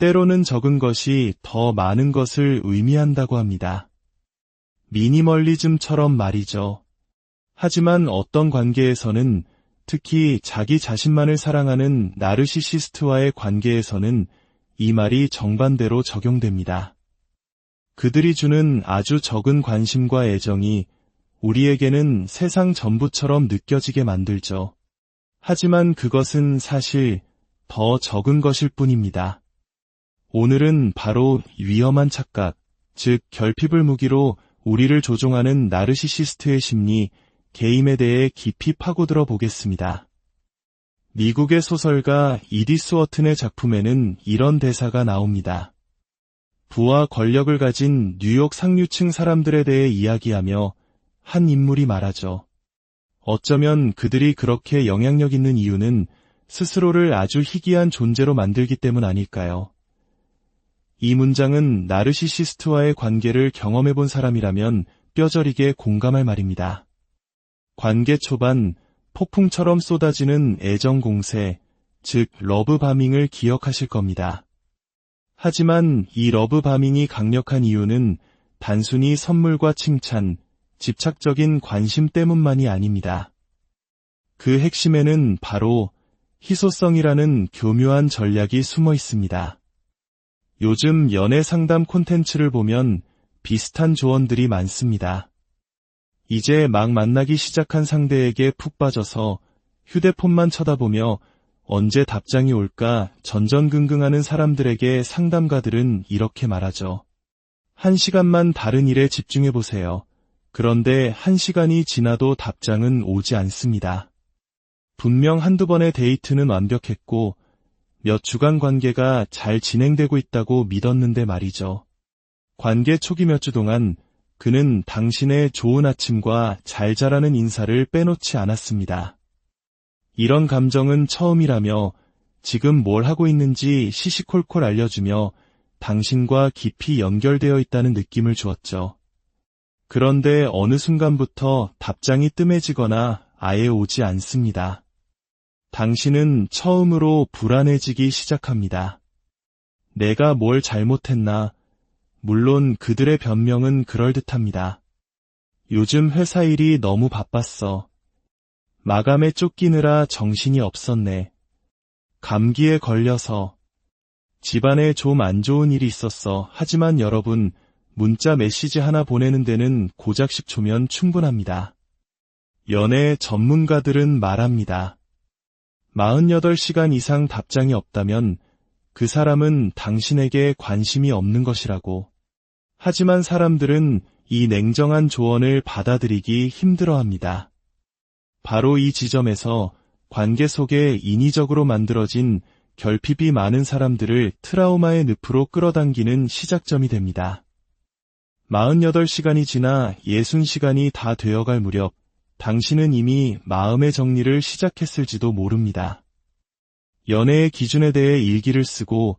때로는 적은 것이 더 많은 것을 의미한다고 합니다. 미니멀리즘처럼 말이죠. 하지만 어떤 관계에서는, 특히 자기 자신만을 사랑하는 나르시시스트와의 관계에서는 이 말이 정반대로 적용됩니다. 그들이 주는 아주 적은 관심과 애정이 우리에게는 세상 전부처럼 느껴지게 만들죠. 하지만 그것은 사실 더 적은 것일 뿐입니다. 오늘은 바로 위험한 착각, 즉 결핍을 무기로 우리를 조종하는 나르시시스트의 심리, 게임에 대해 깊이 파고들어 보겠습니다. 미국의 소설가 이디스 워튼의 작품에는 이런 대사가 나옵니다. 부와 권력을 가진 뉴욕 상류층 사람들에 대해 이야기하며 한 인물이 말하죠. 어쩌면 그들이 그렇게 영향력 있는 이유는 스스로를 아주 희귀한 존재로 만들기 때문 아닐까요? 이 문장은 나르시시스트와의 관계를 경험해본 사람이라면 뼈저리게 공감할 말입니다. 관계 초반, 폭풍처럼 쏟아지는 애정 공세, 즉 러브바밍을 기억하실 겁니다. 하지만 이 러브바밍이 강력한 이유는 단순히 선물과 칭찬, 집착적인 관심 때문만이 아닙니다. 그 핵심에는 바로 희소성이라는 교묘한 전략이 숨어 있습니다. 요즘 연애 상담 콘텐츠를 보면 비슷한 조언들이 많습니다. 이제 막 만나기 시작한 상대에게 푹 빠져서 휴대폰만 쳐다보며 언제 답장이 올까 전전긍긍하는 사람들에게 상담가들은 이렇게 말하죠. 1시간만 다른 일에 집중해보세요. 그런데 1시간이 지나도 답장은 오지 않습니다. 분명 한두 번의 데이트는 완벽했고 몇 주간 관계가 잘 진행되고 있다고 믿었는데 말이죠. 관계 초기 몇 주 동안 그는 당신의 좋은 아침과 잘 자라는 인사를 빼놓지 않았습니다. 이런 감정은 처음이라며 지금 뭘 하고 있는지 시시콜콜 알려주며 당신과 깊이 연결되어 있다는 느낌을 주었죠. 그런데 어느 순간부터 답장이 뜸해지거나 아예 오지 않습니다. 당신은 처음으로 불안해지기 시작합니다. 내가 뭘 잘못했나? 물론 그들의 변명은 그럴듯합니다. 요즘 회사 일이 너무 바빴어. 마감에 쫓기느라 정신이 없었네. 감기에 걸려서. 집안에 좀 안 좋은 일이 있었어. 하지만 여러분, 문자 메시지 하나 보내는 데는 고작 10초면 충분합니다. 연애 전문가들은 말합니다. 48시간 이상 답장이 없다면 그 사람은 당신에게 관심이 없는 것이라고. 하지만 사람들은 이 냉정한 조언을 받아들이기 힘들어합니다. 바로 이 지점에서 관계 속에 인위적으로 만들어진 결핍이 많은 사람들을 트라우마의 늪으로 끌어당기는 시작점이 됩니다. 48시간이 지나 60시간이 다 되어갈 무렵 당신은 이미 마음의 정리를 시작했을지도 모릅니다. 연애의 기준에 대해 일기를 쓰고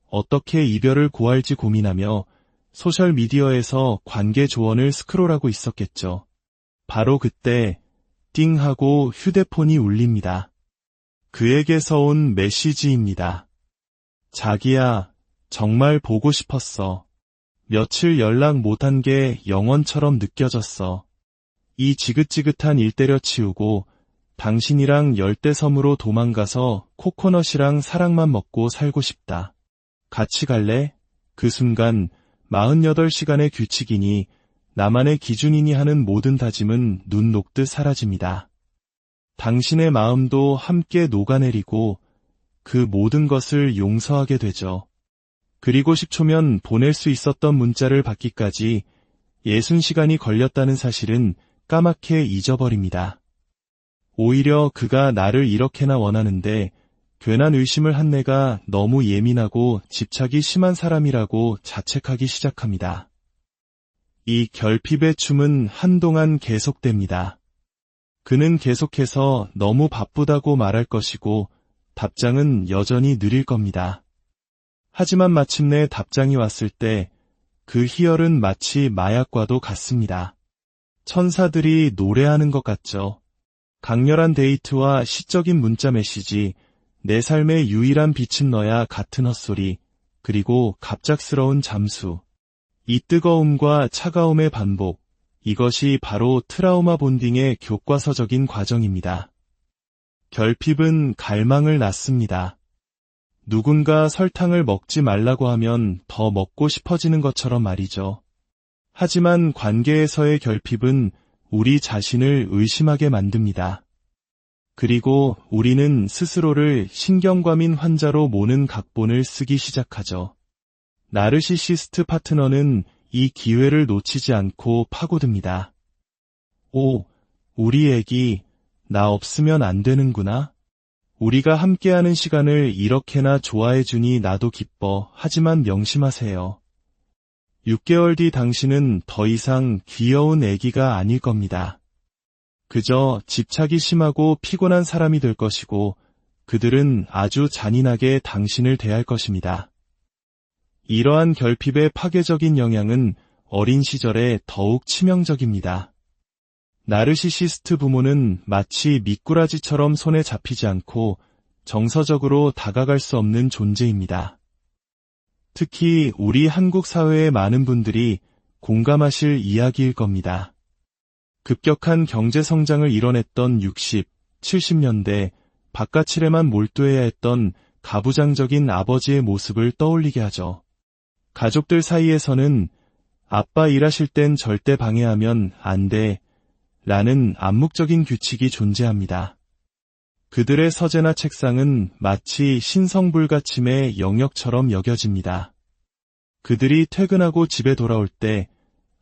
어떻게 이별을 고할지 고민하며 소셜미디어에서 관계 조언을 스크롤하고 있었겠죠. 바로 그때 띵 하고 휴대폰이 울립니다. 그에게서 온 메시지입니다. 자기야, 정말 보고 싶었어. 며칠 연락 못한 게 영원처럼 느껴졌어. 이 지긋지긋한 일 때려치우고 당신이랑 열대섬으로 도망가서 코코넛이랑 사랑만 먹고 살고 싶다. 같이 갈래? 그 순간 48시간의 규칙이니 나만의 기준이니 하는 모든 다짐은 눈 녹듯 사라집니다. 당신의 마음도 함께 녹아내리고 그 모든 것을 용서하게 되죠. 그리고 10초면 보낼 수 있었던 문자를 받기까지 60시간이 걸렸다는 사실은 까맣게 잊어버립니다. 오히려 그가 나를 이렇게나 원하는데 괜한 의심을 한 내가 너무 예민하고 집착이 심한 사람이라고 자책하기 시작합니다. 이 결핍의 춤은 한동안 계속됩니다. 그는 계속해서 너무 바쁘다고 말할 것이고 답장은 여전히 느릴 겁니다. 하지만 마침내 답장이 왔을 때 그 희열은 마치 마약과도 같습니다. 천사들이 노래하는 것 같죠. 강렬한 데이트와 시적인 문자 메시지, 내 삶의 유일한 빛은 너야 같은 헛소리, 그리고 갑작스러운 잠수. 이 뜨거움과 차가움의 반복, 이것이 바로 트라우마 본딩의 교과서적인 과정입니다. 결핍은 갈망을 낳습니다. 누군가 설탕을 먹지 말라고 하면 더 먹고 싶어지는 것처럼 말이죠. 하지만 관계에서의 결핍은 우리 자신을 의심하게 만듭니다. 그리고 우리는 스스로를 신경과민 환자로 모는 각본을 쓰기 시작하죠. 나르시시스트 파트너는 이 기회를 놓치지 않고 파고듭니다. 오, 우리 애기, 나 없으면 안 되는구나. 우리가 함께하는 시간을 이렇게나 좋아해주니 나도 기뻐. 하지만 명심하세요. 6개월 뒤 당신은 더 이상 귀여운 애기가 아닐 겁니다. 그저 집착이 심하고 피곤한 사람이 될 것이고 그들은 아주 잔인하게 당신을 대할 것입니다. 이러한 결핍의 파괴적인 영향은 어린 시절에 더욱 치명적입니다. 나르시시스트 부모는 마치 미꾸라지처럼 손에 잡히지 않고 정서적으로 다가갈 수 없는 존재입니다. 특히 우리 한국 사회의 많은 분들이 공감하실 이야기일 겁니다. 급격한 경제 성장을 이뤄냈던 60, 70년대 바깥일에만 몰두해야 했던 가부장적인 아버지의 모습을 떠올리게 하죠. 가족들 사이에서는 아빠 일하실 땐 절대 방해하면 안 돼, 라는 암묵적인 규칙이 존재합니다. 그들의 서재나 책상은 마치 신성불가침의 영역처럼 여겨집니다. 그들이 퇴근하고 집에 돌아올 때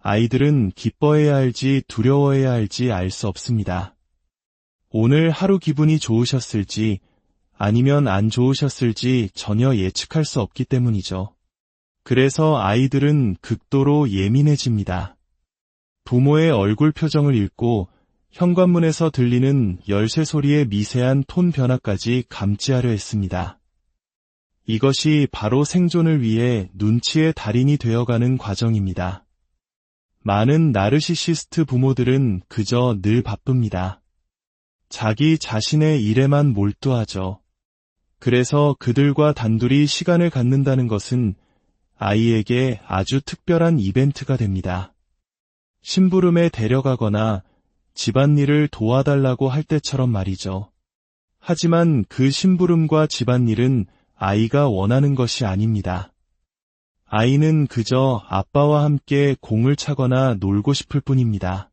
아이들은 기뻐해야 할지 두려워해야 할지 알 수 없습니다. 오늘 하루 기분이 좋으셨을지 아니면 안 좋으셨을지 전혀 예측할 수 없기 때문이죠. 그래서 아이들은 극도로 예민해집니다. 부모의 얼굴 표정을 읽고 현관문에서 들리는 열쇠 소리의 미세한 톤 변화까지 감지하려 했습니다. 이것이 바로 생존을 위해 눈치의 달인이 되어가는 과정입니다. 많은 나르시시스트 부모들은 그저 늘 바쁩니다. 자기 자신의 일에만 몰두하죠. 그래서 그들과 단둘이 시간을 갖는다는 것은 아이에게 아주 특별한 이벤트가 됩니다. 심부름에 데려가거나 집안일을 도와달라고 할 때처럼 말이죠. 하지만 그 심부름과 집안일은 아이가 원하는 것이 아닙니다. 아이는 그저 아빠와 함께 공을 차거나 놀고 싶을 뿐입니다.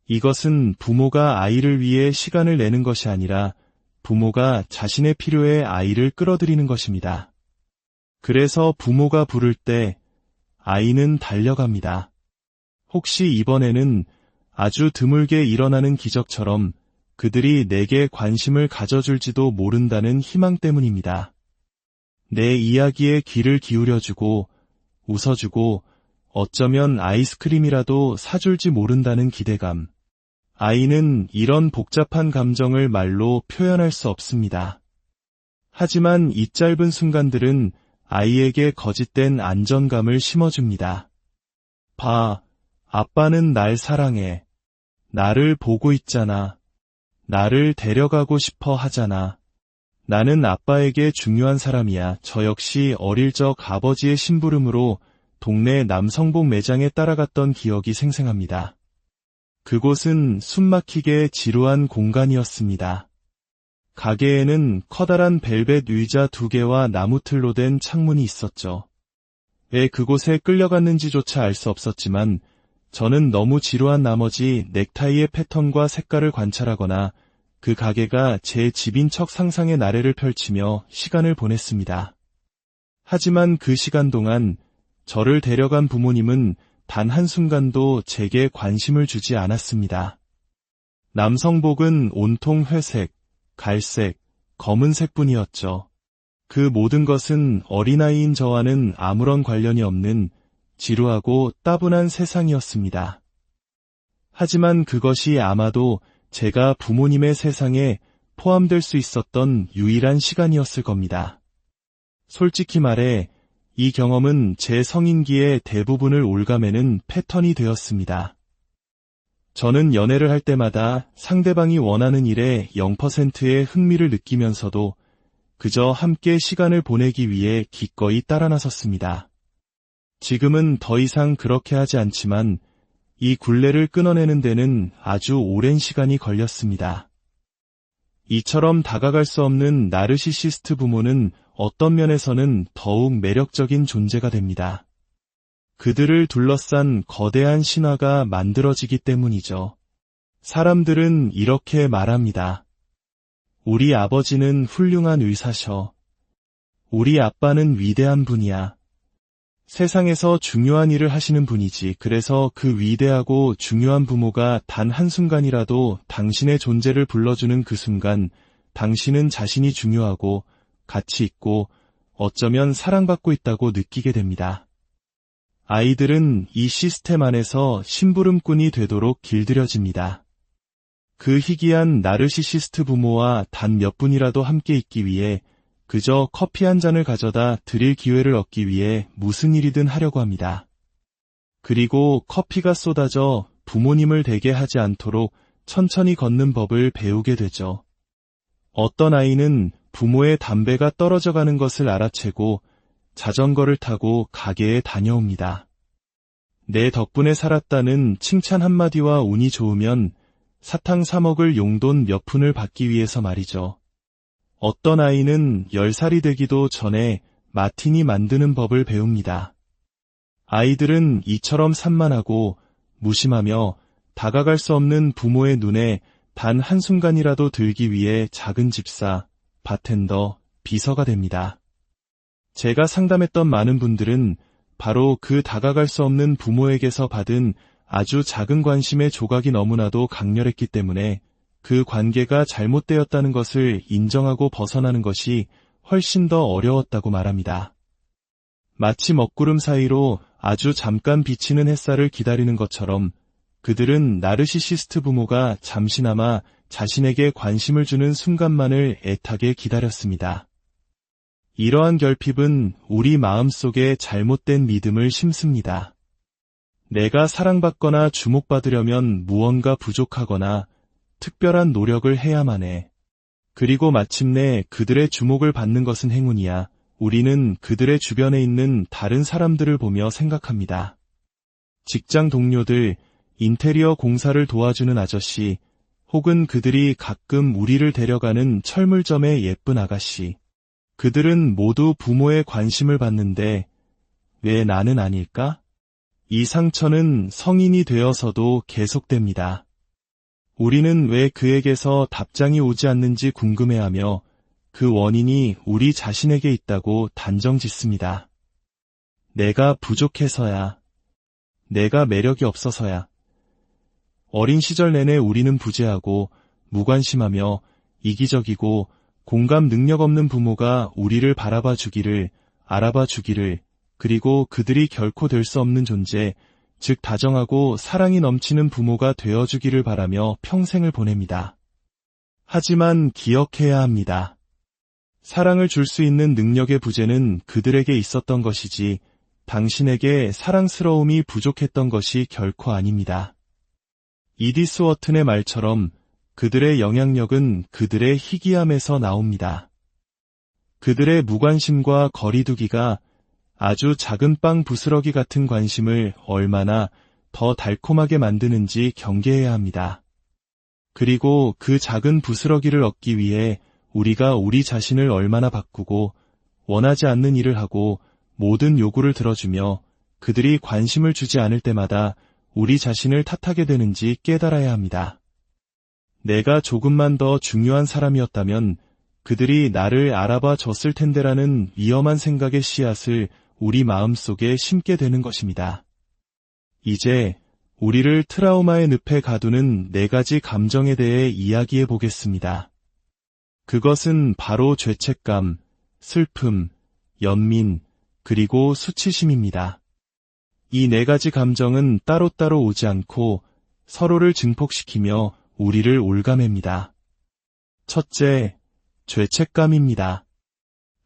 이것은 부모가 아이를 위해 시간을 내는 것이 아니라 부모가 자신의 필요에 아이를 끌어들이는 것입니다. 그래서 부모가 부를 때 아이는 달려갑니다. 혹시 이번에는 아주 드물게 일어나는 기적처럼 그들이 내게 관심을 가져줄지도 모른다는 희망 때문입니다. 내 이야기에 귀를 기울여주고 웃어주고 어쩌면 아이스크림이라도 사줄지 모른다는 기대감. 아이는 이런 복잡한 감정을 말로 표현할 수 없습니다. 하지만 이 짧은 순간들은 아이에게 거짓된 안정감을 심어줍니다. 봐, 아빠는 날 사랑해. 나를 보고 있잖아. 나를 데려가고 싶어 하잖아. 나는 아빠에게 중요한 사람이야. 저 역시 어릴 적 아버지의 심부름으로 동네 남성복 매장에 따라갔던 기억이 생생합니다. 그곳은 숨막히게 지루한 공간이었습니다. 가게에는 커다란 벨벳 의자 2개와 나무틀로 된 창문이 있었죠. 왜 그곳에 끌려갔는지조차 알 수 없었지만 저는 너무 지루한 나머지 넥타이의 패턴과 색깔을 관찰하거나 그 가게가 제 집인 척 상상의 나래를 펼치며 시간을 보냈습니다. 하지만 그 시간 동안 저를 데려간 부모님은 단 한순간도 제게 관심을 주지 않았습니다. 남성복은 온통 회색, 갈색, 검은색뿐이었죠. 그 모든 것은 어린아이인 저와는 아무런 관련이 없는 지루하고 따분한 세상이었습니다. 하지만 그것이 아마도 제가 부모님의 세상에 포함될 수 있었던 유일한 시간이었을 겁니다. 솔직히 말해 이 경험은 제 성인기의 대부분을 옭아매는 패턴이 되었습니다. 저는 연애를 할 때마다 상대방이 원하는 일에 0%의 흥미를 느끼면서도 그저 함께 시간을 보내기 위해 기꺼이 따라 나섰습니다. 지금은 더 이상 그렇게 하지 않지만 이 굴레를 끊어내는 데는 아주 오랜 시간이 걸렸습니다. 이처럼 다가갈 수 없는 나르시시스트 부모는 어떤 면에서는 더욱 매력적인 존재가 됩니다. 그들을 둘러싼 거대한 신화가 만들어지기 때문이죠. 사람들은 이렇게 말합니다. 우리 아버지는 훌륭한 의사셔. 우리 아빠는 위대한 분이야. 세상에서 중요한 일을 하시는 분이지. 그래서 그 위대하고 중요한 부모가 단 한순간이라도 당신의 존재를 불러주는 그 순간, 당신은 자신이 중요하고 가치 있고 어쩌면 사랑받고 있다고 느끼게 됩니다. 아이들은 이 시스템 안에서 심부름꾼이 되도록 길들여집니다. 그 희귀한 나르시시스트 부모와 단 몇 분이라도 함께 있기 위해 그저 커피 한 잔을 가져다 드릴 기회를 얻기 위해 무슨 일이든 하려고 합니다. 그리고 커피가 쏟아져 부모님을 대게 하지 않도록 천천히 걷는 법을 배우게 되죠. 어떤 아이는 부모의 담배가 떨어져 가는 것을 알아채고 자전거를 타고 가게에 다녀옵니다. 내 덕분에 살았다는 칭찬 한마디와 운이 좋으면 사탕 사 먹을 용돈 몇 푼을 받기 위해서 말이죠. 어떤 아이는 10살이 되기도 전에 마티니 만드는 법을 배웁니다. 아이들은 이처럼 산만하고 무심하며 다가갈 수 없는 부모의 눈에 단 한순간이라도 들기 위해 작은 집사, 바텐더, 비서가 됩니다. 제가 상담했던 많은 분들은 바로 그 다가갈 수 없는 부모에게서 받은 아주 작은 관심의 조각이 너무나도 강렬했기 때문에 그 관계가 잘못되었다는 것을 인정하고 벗어나는 것이 훨씬 더 어려웠다고 말합니다. 마치 먹구름 사이로 아주 잠깐 비치는 햇살을 기다리는 것처럼 그들은 나르시시스트 부모가 잠시나마 자신에게 관심을 주는 순간만을 애타게 기다렸습니다. 이러한 결핍은 우리 마음속에 잘못된 믿음을 심습니다. 내가 사랑받거나 주목받으려면 무언가 부족하거나 특별한 노력을 해야만 해. 그리고 마침내 그들의 주목을 받는 것은 행운이야. 우리는 그들의 주변에 있는 다른 사람들을 보며 생각합니다. 직장 동료들, 인테리어 공사를 도와주는 아저씨, 혹은 그들이 가끔 우리를 데려가는 철물점의 예쁜 아가씨. 그들은 모두 부모의 관심을 받는데 왜 나는 아닐까? 이 상처는 성인이 되어서도 계속됩니다. 우리는 왜 그에게서 답장이 오지 않는지 궁금해하며 그 원인이 우리 자신에게 있다고 단정짓습니다. 내가 부족해서야. 내가 매력이 없어서야. 어린 시절 내내 우리는 부재하고 무관심하며 이기적이고 공감 능력 없는 부모가 우리를 바라봐 주기를, 알아봐 주기를, 그리고 그들이 결코 될 수 없는 존재, 즉 다정하고 사랑이 넘치는 부모가 되어주기를 바라며 평생을 보냅니다. 하지만 기억해야 합니다. 사랑을 줄 수 있는 능력의 부재는 그들에게 있었던 것이지 당신에게 사랑스러움이 부족했던 것이 결코 아닙니다. 이디스 워튼의 말처럼 그들의 영향력은 그들의 희귀함에서 나옵니다. 그들의 무관심과 거리두기가 아주 작은 빵 부스러기 같은 관심을 얼마나 더 달콤하게 만드는지 경계해야 합니다. 그리고 그 작은 부스러기를 얻기 위해 우리가 우리 자신을 얼마나 바꾸고 원하지 않는 일을 하고 모든 요구를 들어주며 그들이 관심을 주지 않을 때마다 우리 자신을 탓하게 되는지 깨달아야 합니다. 내가 조금만 더 중요한 사람이었다면 그들이 나를 알아봐 줬을 텐데라는 위험한 생각의 씨앗을 우리 마음속에 심게 되는 것입니다. 이제 우리를 트라우마의 늪에 가두는 4가지 감정에 대해 이야기해 보겠습니다. 그것은 바로 죄책감, 슬픔, 연민, 그리고 수치심입니다. 이 4가지 감정은 따로따로 오지 않고 서로를 증폭시키며 우리를 올가맵니다. 첫째, 죄책감입니다.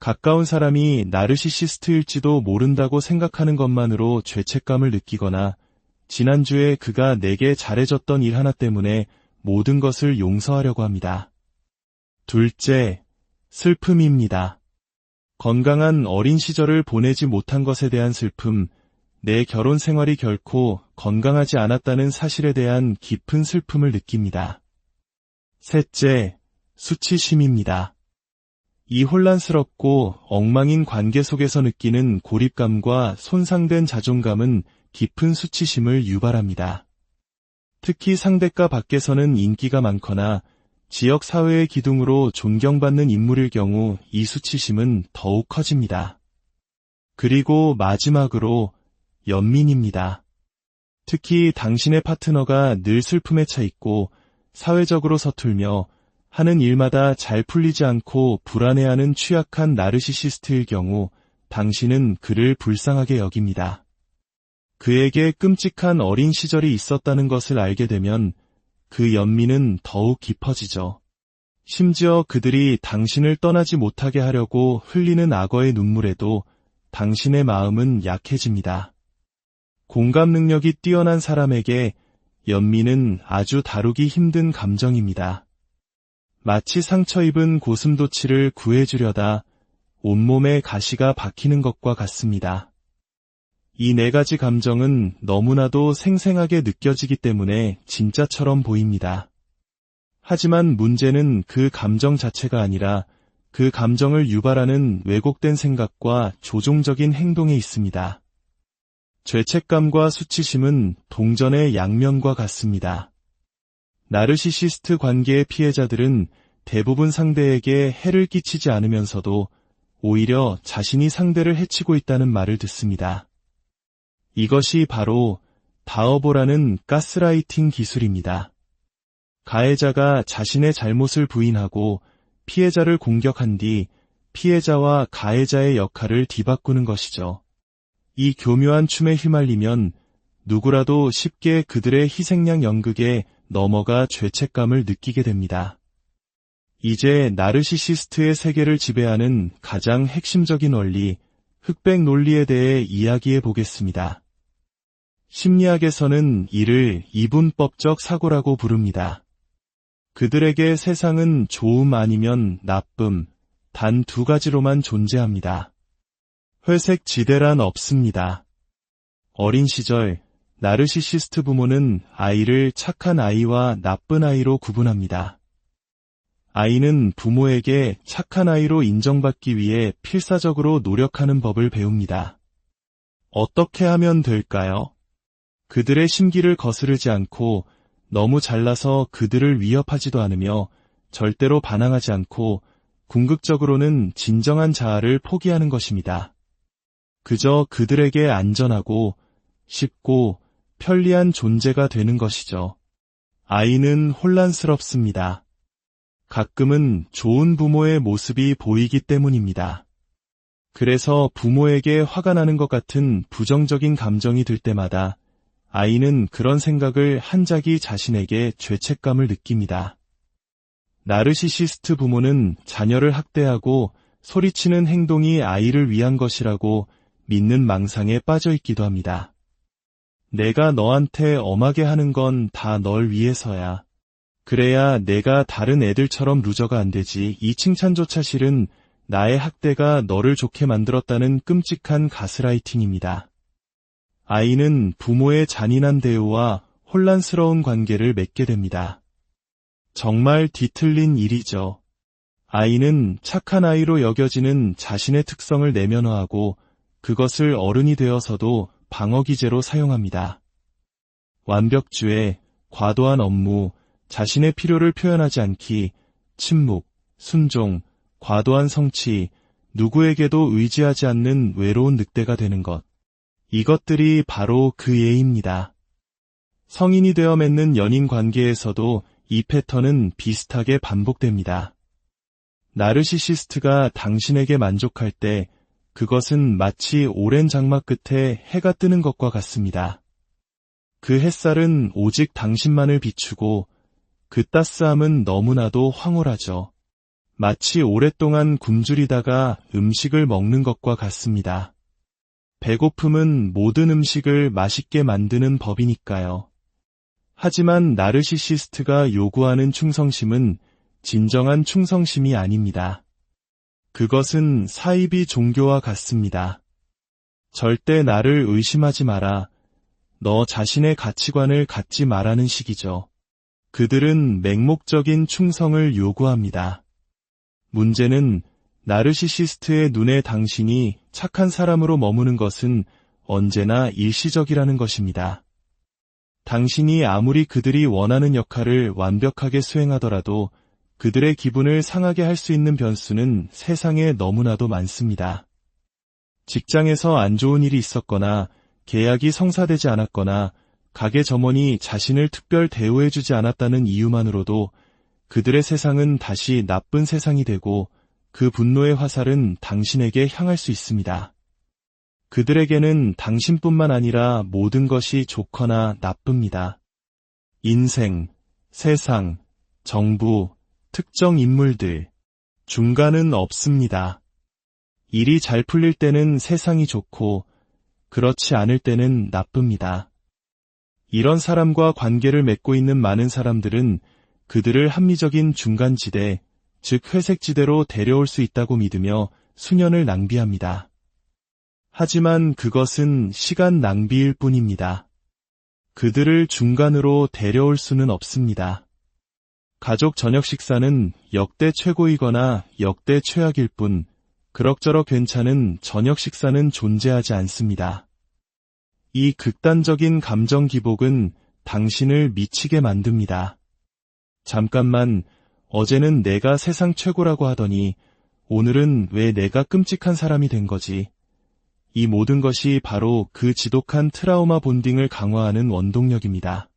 가까운 사람이 나르시시스트일지도 모른다고 생각하는 것만으로 죄책감을 느끼거나 지난주에 그가 내게 잘해줬던 일 하나 때문에 모든 것을 용서하려고 합니다. 둘째, 슬픔입니다. 건강한 어린 시절을 보내지 못한 것에 대한 슬픔, 내 결혼 생활이 결코 건강하지 않았다는 사실에 대한 깊은 슬픔을 느낍니다. 셋째, 수치심입니다. 이 혼란스럽고 엉망인 관계 속에서 느끼는 고립감과 손상된 자존감은 깊은 수치심을 유발합니다. 특히 상대가 밖에서는 인기가 많거나 지역 사회의 기둥으로 존경받는 인물일 경우 이 수치심은 더욱 커집니다. 그리고 마지막으로 연민입니다. 특히 당신의 파트너가 늘 슬픔에 차 있고 사회적으로 서툴며 하는 일마다 잘 풀리지 않고 불안해하는 취약한 나르시시스트일 경우 당신은 그를 불쌍하게 여깁니다. 그에게 끔찍한 어린 시절이 있었다는 것을 알게 되면 그 연민은 더욱 깊어지죠. 심지어 그들이 당신을 떠나지 못하게 하려고 흘리는 악어의 눈물에도 당신의 마음은 약해집니다. 공감 능력이 뛰어난 사람에게 연민은 아주 다루기 힘든 감정입니다. 마치 상처 입은 고슴도치를 구해주려다 온몸에 가시가 박히는 것과 같습니다. 이 네 가지 감정은 너무나도 생생하게 느껴지기 때문에 진짜처럼 보입니다. 하지만 문제는 그 감정 자체가 아니라 그 감정을 유발하는 왜곡된 생각과 조종적인 행동에 있습니다. 죄책감과 수치심은 동전의 양면과 같습니다. 나르시시스트 관계의 피해자들은 대부분 상대에게 해를 끼치지 않으면서도 오히려 자신이 상대를 해치고 있다는 말을 듣습니다. 이것이 바로 다어보라는 가스라이팅 기술입니다. 가해자가 자신의 잘못을 부인하고 피해자를 공격한 뒤 피해자와 가해자의 역할을 뒤바꾸는 것이죠. 이 교묘한 춤에 휘말리면 누구라도 쉽게 그들의 희생양 연극에 넘어가 죄책감을 느끼게 됩니다. 이제 나르시시스트의 세계를 지배하는 가장 핵심적인 원리, 흑백 논리에 대해 이야기해 보겠습니다. 심리학에서는 이를 이분법적 사고라고 부릅니다. 그들에게 세상은 좋음 아니면 나쁨, 단 두 가지로만 존재합니다. 회색 지대란 없습니다. 어린 시절, 나르시시스트 부모는 아이를 착한 아이와 나쁜 아이로 구분합니다. 아이는 부모에게 착한 아이로 인정받기 위해 필사적으로 노력하는 법을 배웁니다. 어떻게 하면 될까요? 그들의 심기를 거스르지 않고 너무 잘나서 그들을 위협하지도 않으며 절대로 반항하지 않고 궁극적으로는 진정한 자아를 포기하는 것입니다. 그저 그들에게 안전하고 쉽고 편리한 존재가 되는 것이죠. 아이는 혼란스럽습니다. 가끔은 좋은 부모의 모습이 보이기 때문입니다. 그래서 부모에게 화가 나는 것 같은 부정적인 감정이 들 때마다 아이는 그런 생각을 한자기 자신에게 죄책감을 느낍니다. 나르시시스트 부모는 자녀를 학대하고 소리치는 행동이 아이를 위한 것이라고 믿는 망상에 빠져 있기도 합니다. 내가 너한테 엄하게 하는 건 다 널 위해서야. 그래야 내가 다른 애들처럼 루저가 안 되지. 이 칭찬조차 실은 나의 학대가 너를 좋게 만들었다는 끔찍한 가스라이팅입니다. 아이는 부모의 잔인한 대우와 혼란스러운 관계를 맺게 됩니다. 정말 뒤틀린 일이죠. 아이는 착한 아이로 여겨지는 자신의 특성을 내면화하고 그것을 어른이 되어서도 방어기제로 사용합니다. 완벽주의, 과도한 업무, 자신의 필요를 표현하지 않기, 침묵, 순종, 과도한 성취, 누구에게도 의지하지 않는 외로운 늑대가 되는 것. 이것들이 바로 그 예입니다. 성인이 되어 맺는 연인 관계에서도 이 패턴은 비슷하게 반복됩니다. 나르시시스트가 당신에게 만족할 때 그것은 마치 오랜 장막 끝에 해가 뜨는 것과 같습니다. 그 햇살은 오직 당신만을 비추고 그 따스함은 너무나도 황홀하죠. 마치 오랫동안 굶주리다가 음식을 먹는 것과 같습니다. 배고픔은 모든 음식을 맛있게 만드는 법이니까요. 하지만 나르시시스트가 요구하는 충성심은 진정한 충성심이 아닙니다. 그것은 사이비 종교와 같습니다. 절대 나를 의심하지 마라. 너 자신의 가치관을 갖지 마라는 식이죠. 그들은 맹목적인 충성을 요구합니다. 문제는 나르시시스트의 눈에 당신이 착한 사람으로 머무는 것은 언제나 일시적이라는 것입니다. 당신이 아무리 그들이 원하는 역할을 완벽하게 수행하더라도 그들의 기분을 상하게 할 수 있는 변수는 세상에 너무나도 많습니다. 직장에서 안 좋은 일이 있었거나 계약이 성사되지 않았거나 가게 점원이 자신을 특별 대우해주지 않았다는 이유만으로도 그들의 세상은 다시 나쁜 세상이 되고 그 분노의 화살은 당신에게 향할 수 있습니다. 그들에게는 당신뿐만 아니라 모든 것이 좋거나 나쁩니다. 인생, 세상, 정부, 특정 인물들, 중간은 없습니다. 일이 잘 풀릴 때는 세상이 좋고 그렇지 않을 때는 나쁩니다. 이런 사람과 관계를 맺고 있는 많은 사람들은 그들을 합리적인 중간지대, 즉 회색지대로 데려올 수 있다고 믿으며 수년을 낭비합니다. 하지만 그것은 시간 낭비일 뿐입니다. 그들을 중간으로 데려올 수는 없습니다. 가족 저녁 식사는 역대 최고이거나 역대 최악일 뿐 그럭저럭 괜찮은 저녁 식사는 존재하지 않습니다. 이 극단적인 감정 기복은 당신을 미치게 만듭니다. 잠깐만, 어제는 내가 세상 최고라고 하더니 오늘은 왜 내가 끔찍한 사람이 된 거지? 이 모든 것이 바로 그 지독한 트라우마 본딩을 강화하는 원동력입니다.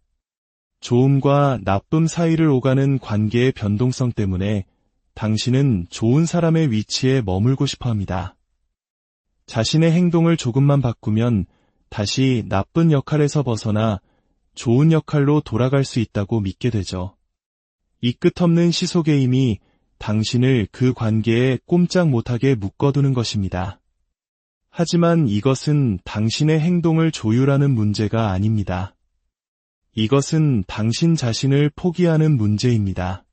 좋음과 나쁨 사이를 오가는 관계의 변동성 때문에 당신은 좋은 사람의 위치에 머물고 싶어 합니다. 자신의 행동을 조금만 바꾸면 다시 나쁜 역할에서 벗어나 좋은 역할로 돌아갈 수 있다고 믿게 되죠. 이 끝없는 시소게임이 당신을 그 관계에 꼼짝 못하게 묶어두는 것입니다. 하지만 이것은 당신의 행동을 조율하는 문제가 아닙니다. 이것은 당신 자신을 포기하는 문제입니다.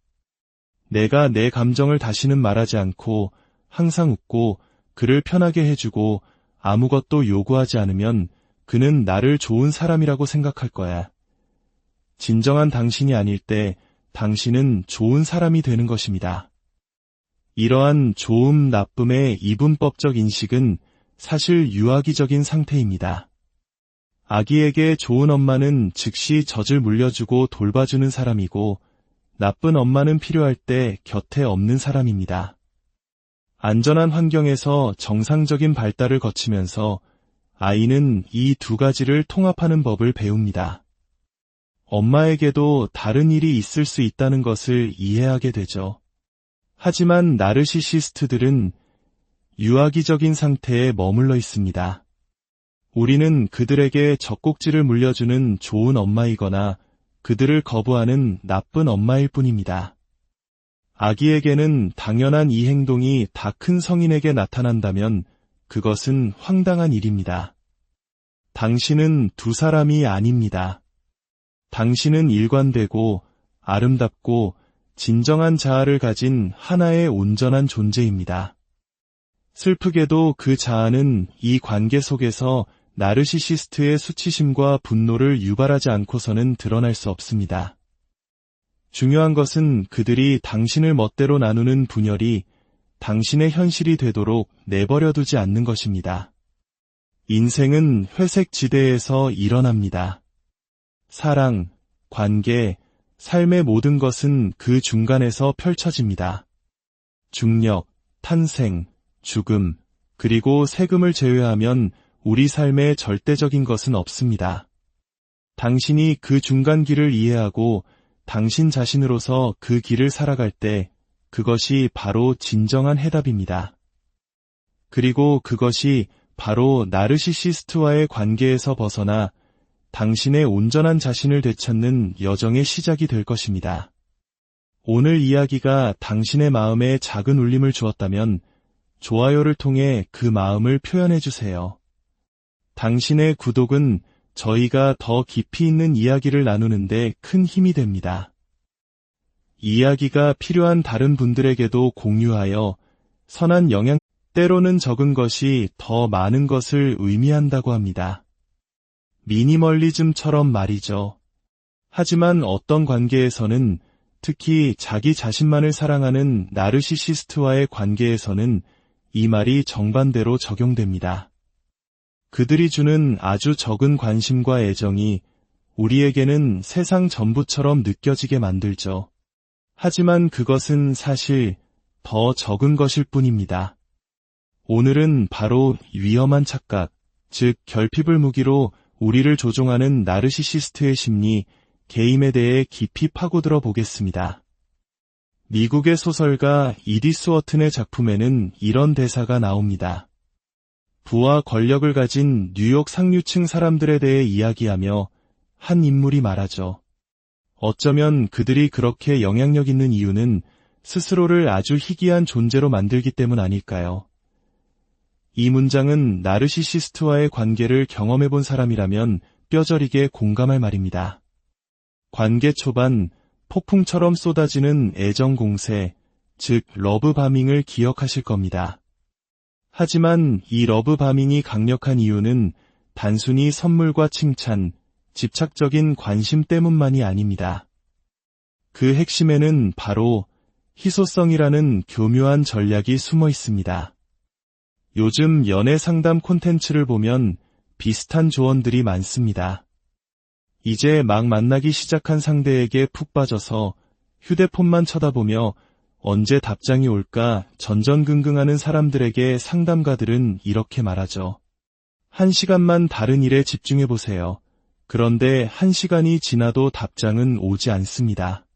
내가 내 감정을 다시는 말하지 않고 항상 웃고 그를 편하게 해주고 아무것도 요구하지 않으면 그는 나를 좋은 사람이라고 생각할 거야. 진정한 당신이 아닐 때 당신은 좋은 사람이 되는 것입니다. 이러한 좋음, 나쁨의 이분법적 인식은 사실 유아기적인 상태입니다. 아기에게 좋은 엄마는 즉시 젖을 물려주고 돌봐주는 사람이고 나쁜 엄마는 필요할 때 곁에 없는 사람입니다. 안전한 환경에서 정상적인 발달을 거치면서 아이는 이 두 가지를 통합하는 법을 배웁니다. 엄마에게도 다른 일이 있을 수 있다는 것을 이해하게 되죠. 하지만 나르시시스트들은 유아기적인 상태에 머물러 있습니다. 우리는 그들에게 젖꼭지를 물려주는 좋은 엄마이거나 그들을 거부하는 나쁜 엄마일 뿐입니다. 아기에게는 당연한 이 행동이 다 큰 성인에게 나타난다면 그것은 황당한 일입니다. 당신은 두 사람이 아닙니다. 당신은 일관되고 아름답고 진정한 자아를 가진 하나의 온전한 존재입니다. 슬프게도 그 자아는 이 관계 속에서 나르시시스트의 수치심과 분노를 유발하지 않고서는 드러날 수 없습니다. 중요한 것은 그들이 당신을 멋대로 나누는 분열이 당신의 현실이 되도록 내버려두지 않는 것입니다. 인생은 회색 지대에서 일어납니다. 사랑, 관계, 삶의 모든 것은 그 중간에서 펼쳐집니다. 중력, 탄생, 죽음, 그리고 세금을 제외하면 우리 삶에 절대적인 것은 없습니다. 당신이 그 중간 길을 이해하고 당신 자신으로서 그 길을 살아갈 때 그것이 바로 진정한 해답입니다. 그리고 그것이 바로 나르시시스트와의 관계에서 벗어나 당신의 온전한 자신을 되찾는 여정의 시작이 될 것입니다. 오늘 이야기가 당신의 마음에 작은 울림을 주었다면 좋아요를 통해 그 마음을 표현해 주세요. 당신의 구독은 저희가 더 깊이 있는 이야기를 나누는데 큰 힘이 됩니다. 이야기가 필요한 다른 분들에게도 공유하여 선한 영향, 때로는 적은 것이 더 많은 것을 의미한다고 합니다. 미니멀리즘처럼 말이죠. 하지만 어떤 관계에서는, 특히 자기 자신만을 사랑하는 나르시시스트와의 관계에서는 이 말이 정반대로 적용됩니다. 그들이 주는 아주 적은 관심과 애정이 우리에게는 세상 전부처럼 느껴지게 만들죠. 하지만 그것은 사실 더 적은 것일 뿐입니다. 오늘은 바로 위험한 착각, 즉 결핍을 무기로 우리를 조종하는 나르시시스트의 심리, 게임에 대해 깊이 파고들어 보겠습니다. 미국의 소설가 이디스 워튼의 작품에는 이런 대사가 나옵니다. 부와 권력을 가진 뉴욕 상류층 사람들에 대해 이야기하며 한 인물이 말하죠. 어쩌면 그들이 그렇게 영향력 있는 이유는 스스로를 아주 희귀한 존재로 만들기 때문 아닐까요? 이 문장은 나르시시스트와의 관계를 경험해본 사람이라면 뼈저리게 공감할 말입니다. 관계 초반, 폭풍처럼 쏟아지는 애정 공세, 즉 러브바밍을 기억하실 겁니다. 하지만 이 러브바밍이 강력한 이유는 단순히 선물과 칭찬, 집착적인 관심 때문만이 아닙니다. 그 핵심에는 바로 희소성이라는 교묘한 전략이 숨어 있습니다. 요즘 연애 상담 콘텐츠를 보면 비슷한 조언들이 많습니다. 이제 막 만나기 시작한 상대에게 푹 빠져서 휴대폰만 쳐다보며 언제 답장이 올까 전전긍긍하는 사람들에게 상담가들은 이렇게 말하죠. 1시간만 다른 일에 집중해보세요. 그런데 1시간이 지나도 답장은 오지 않습니다.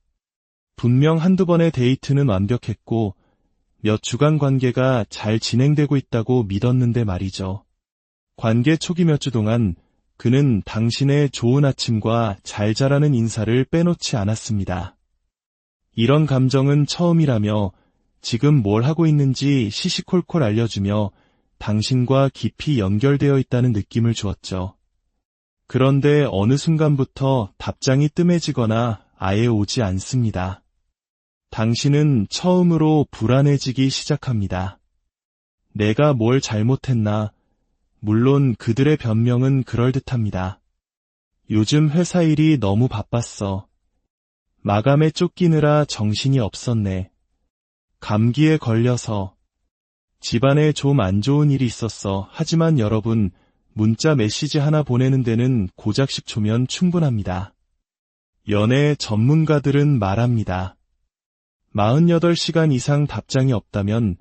분명 한두 번의 데이트는 완벽했고 몇 주간 관계가 잘 진행되고 있다고 믿었는데 말이죠. 관계 초기 몇 주 동안 그는 당신의 좋은 아침과 잘 자라는 인사를 빼놓지 않았습니다. 이런 감정은 처음이라며 지금 뭘 하고 있는지 시시콜콜 알려주며 당신과 깊이 연결되어 있다는 느낌을 주었죠. 그런데 어느 순간부터 답장이 뜸해지거나 아예 오지 않습니다. 당신은 처음으로 불안해지기 시작합니다. 내가 뭘 잘못했나? 물론 그들의 변명은 그럴듯합니다. 요즘 회사 일이 너무 바빴어. 마감에 쫓기느라 정신이 없었네. 감기에 걸려서. 집안에 좀 안 좋은 일이 있었어. 하지만 여러분, 문자 메시지 하나 보내는 데는 고작 10초면 충분합니다. 연애 전문가들은 말합니다. 48시간 이상 답장이 없다면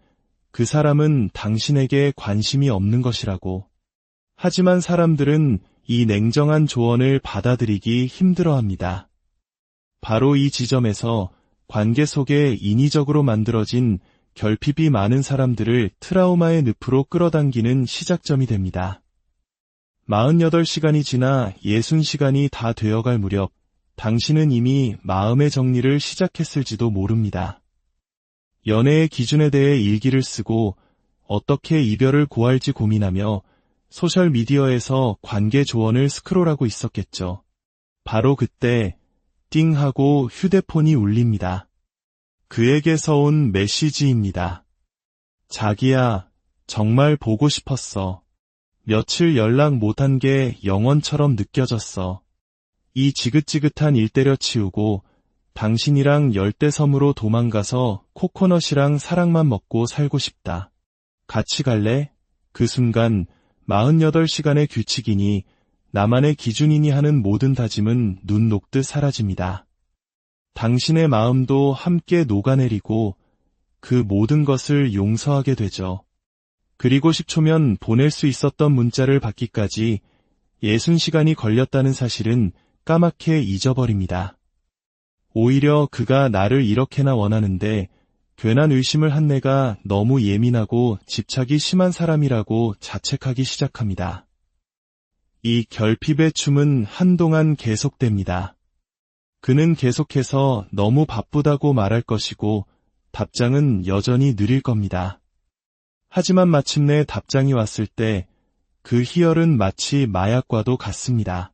그 사람은 당신에게 관심이 없는 것이라고. 하지만 사람들은 이 냉정한 조언을 받아들이기 힘들어합니다. 바로 이 지점에서 관계 속에 인위적으로 만들어진 결핍이 많은 사람들을 트라우마의 늪으로 끌어당기는 시작점이 됩니다. 48시간이 지나 60시간이 다 되어갈 무렵 당신은 이미 마음의 정리를 시작했을지도 모릅니다. 연애의 기준에 대해 일기를 쓰고 어떻게 이별을 고할지 고민하며 소셜미디어에서 관계 조언을 스크롤하고 있었겠죠. 바로 그때 띵 하고 휴대폰이 울립니다. 그에게서 온 메시지입니다. 자기야, 정말 보고 싶었어. 며칠 연락 못한 게 영원처럼 느껴졌어. 이 지긋지긋한 일 때려치우고 당신이랑 열대섬으로 도망가서 코코넛이랑 사랑만 먹고 살고 싶다. 같이 갈래? 그 순간 48시간의 규칙이니 나만의 기준이니 하는 모든 다짐은 눈 녹듯 사라집니다. 당신의 마음도 함께 녹아내리고 그 모든 것을 용서하게 되죠. 그리고 10초면 보낼 수 있었던 문자를 받기까지 60시간이 걸렸다는 사실은 까맣게 잊어버립니다. 오히려 그가 나를 이렇게나 원하는데 괜한 의심을 한 내가 너무 예민하고 집착이 심한 사람이라고 자책하기 시작합니다. 이 결핍의 춤은 한동안 계속됩니다. 그는 계속해서 너무 바쁘다고 말할 것이고 답장은 여전히 느릴 겁니다. 하지만 마침내 답장이 왔을 때 그 희열은 마치 마약과도 같습니다.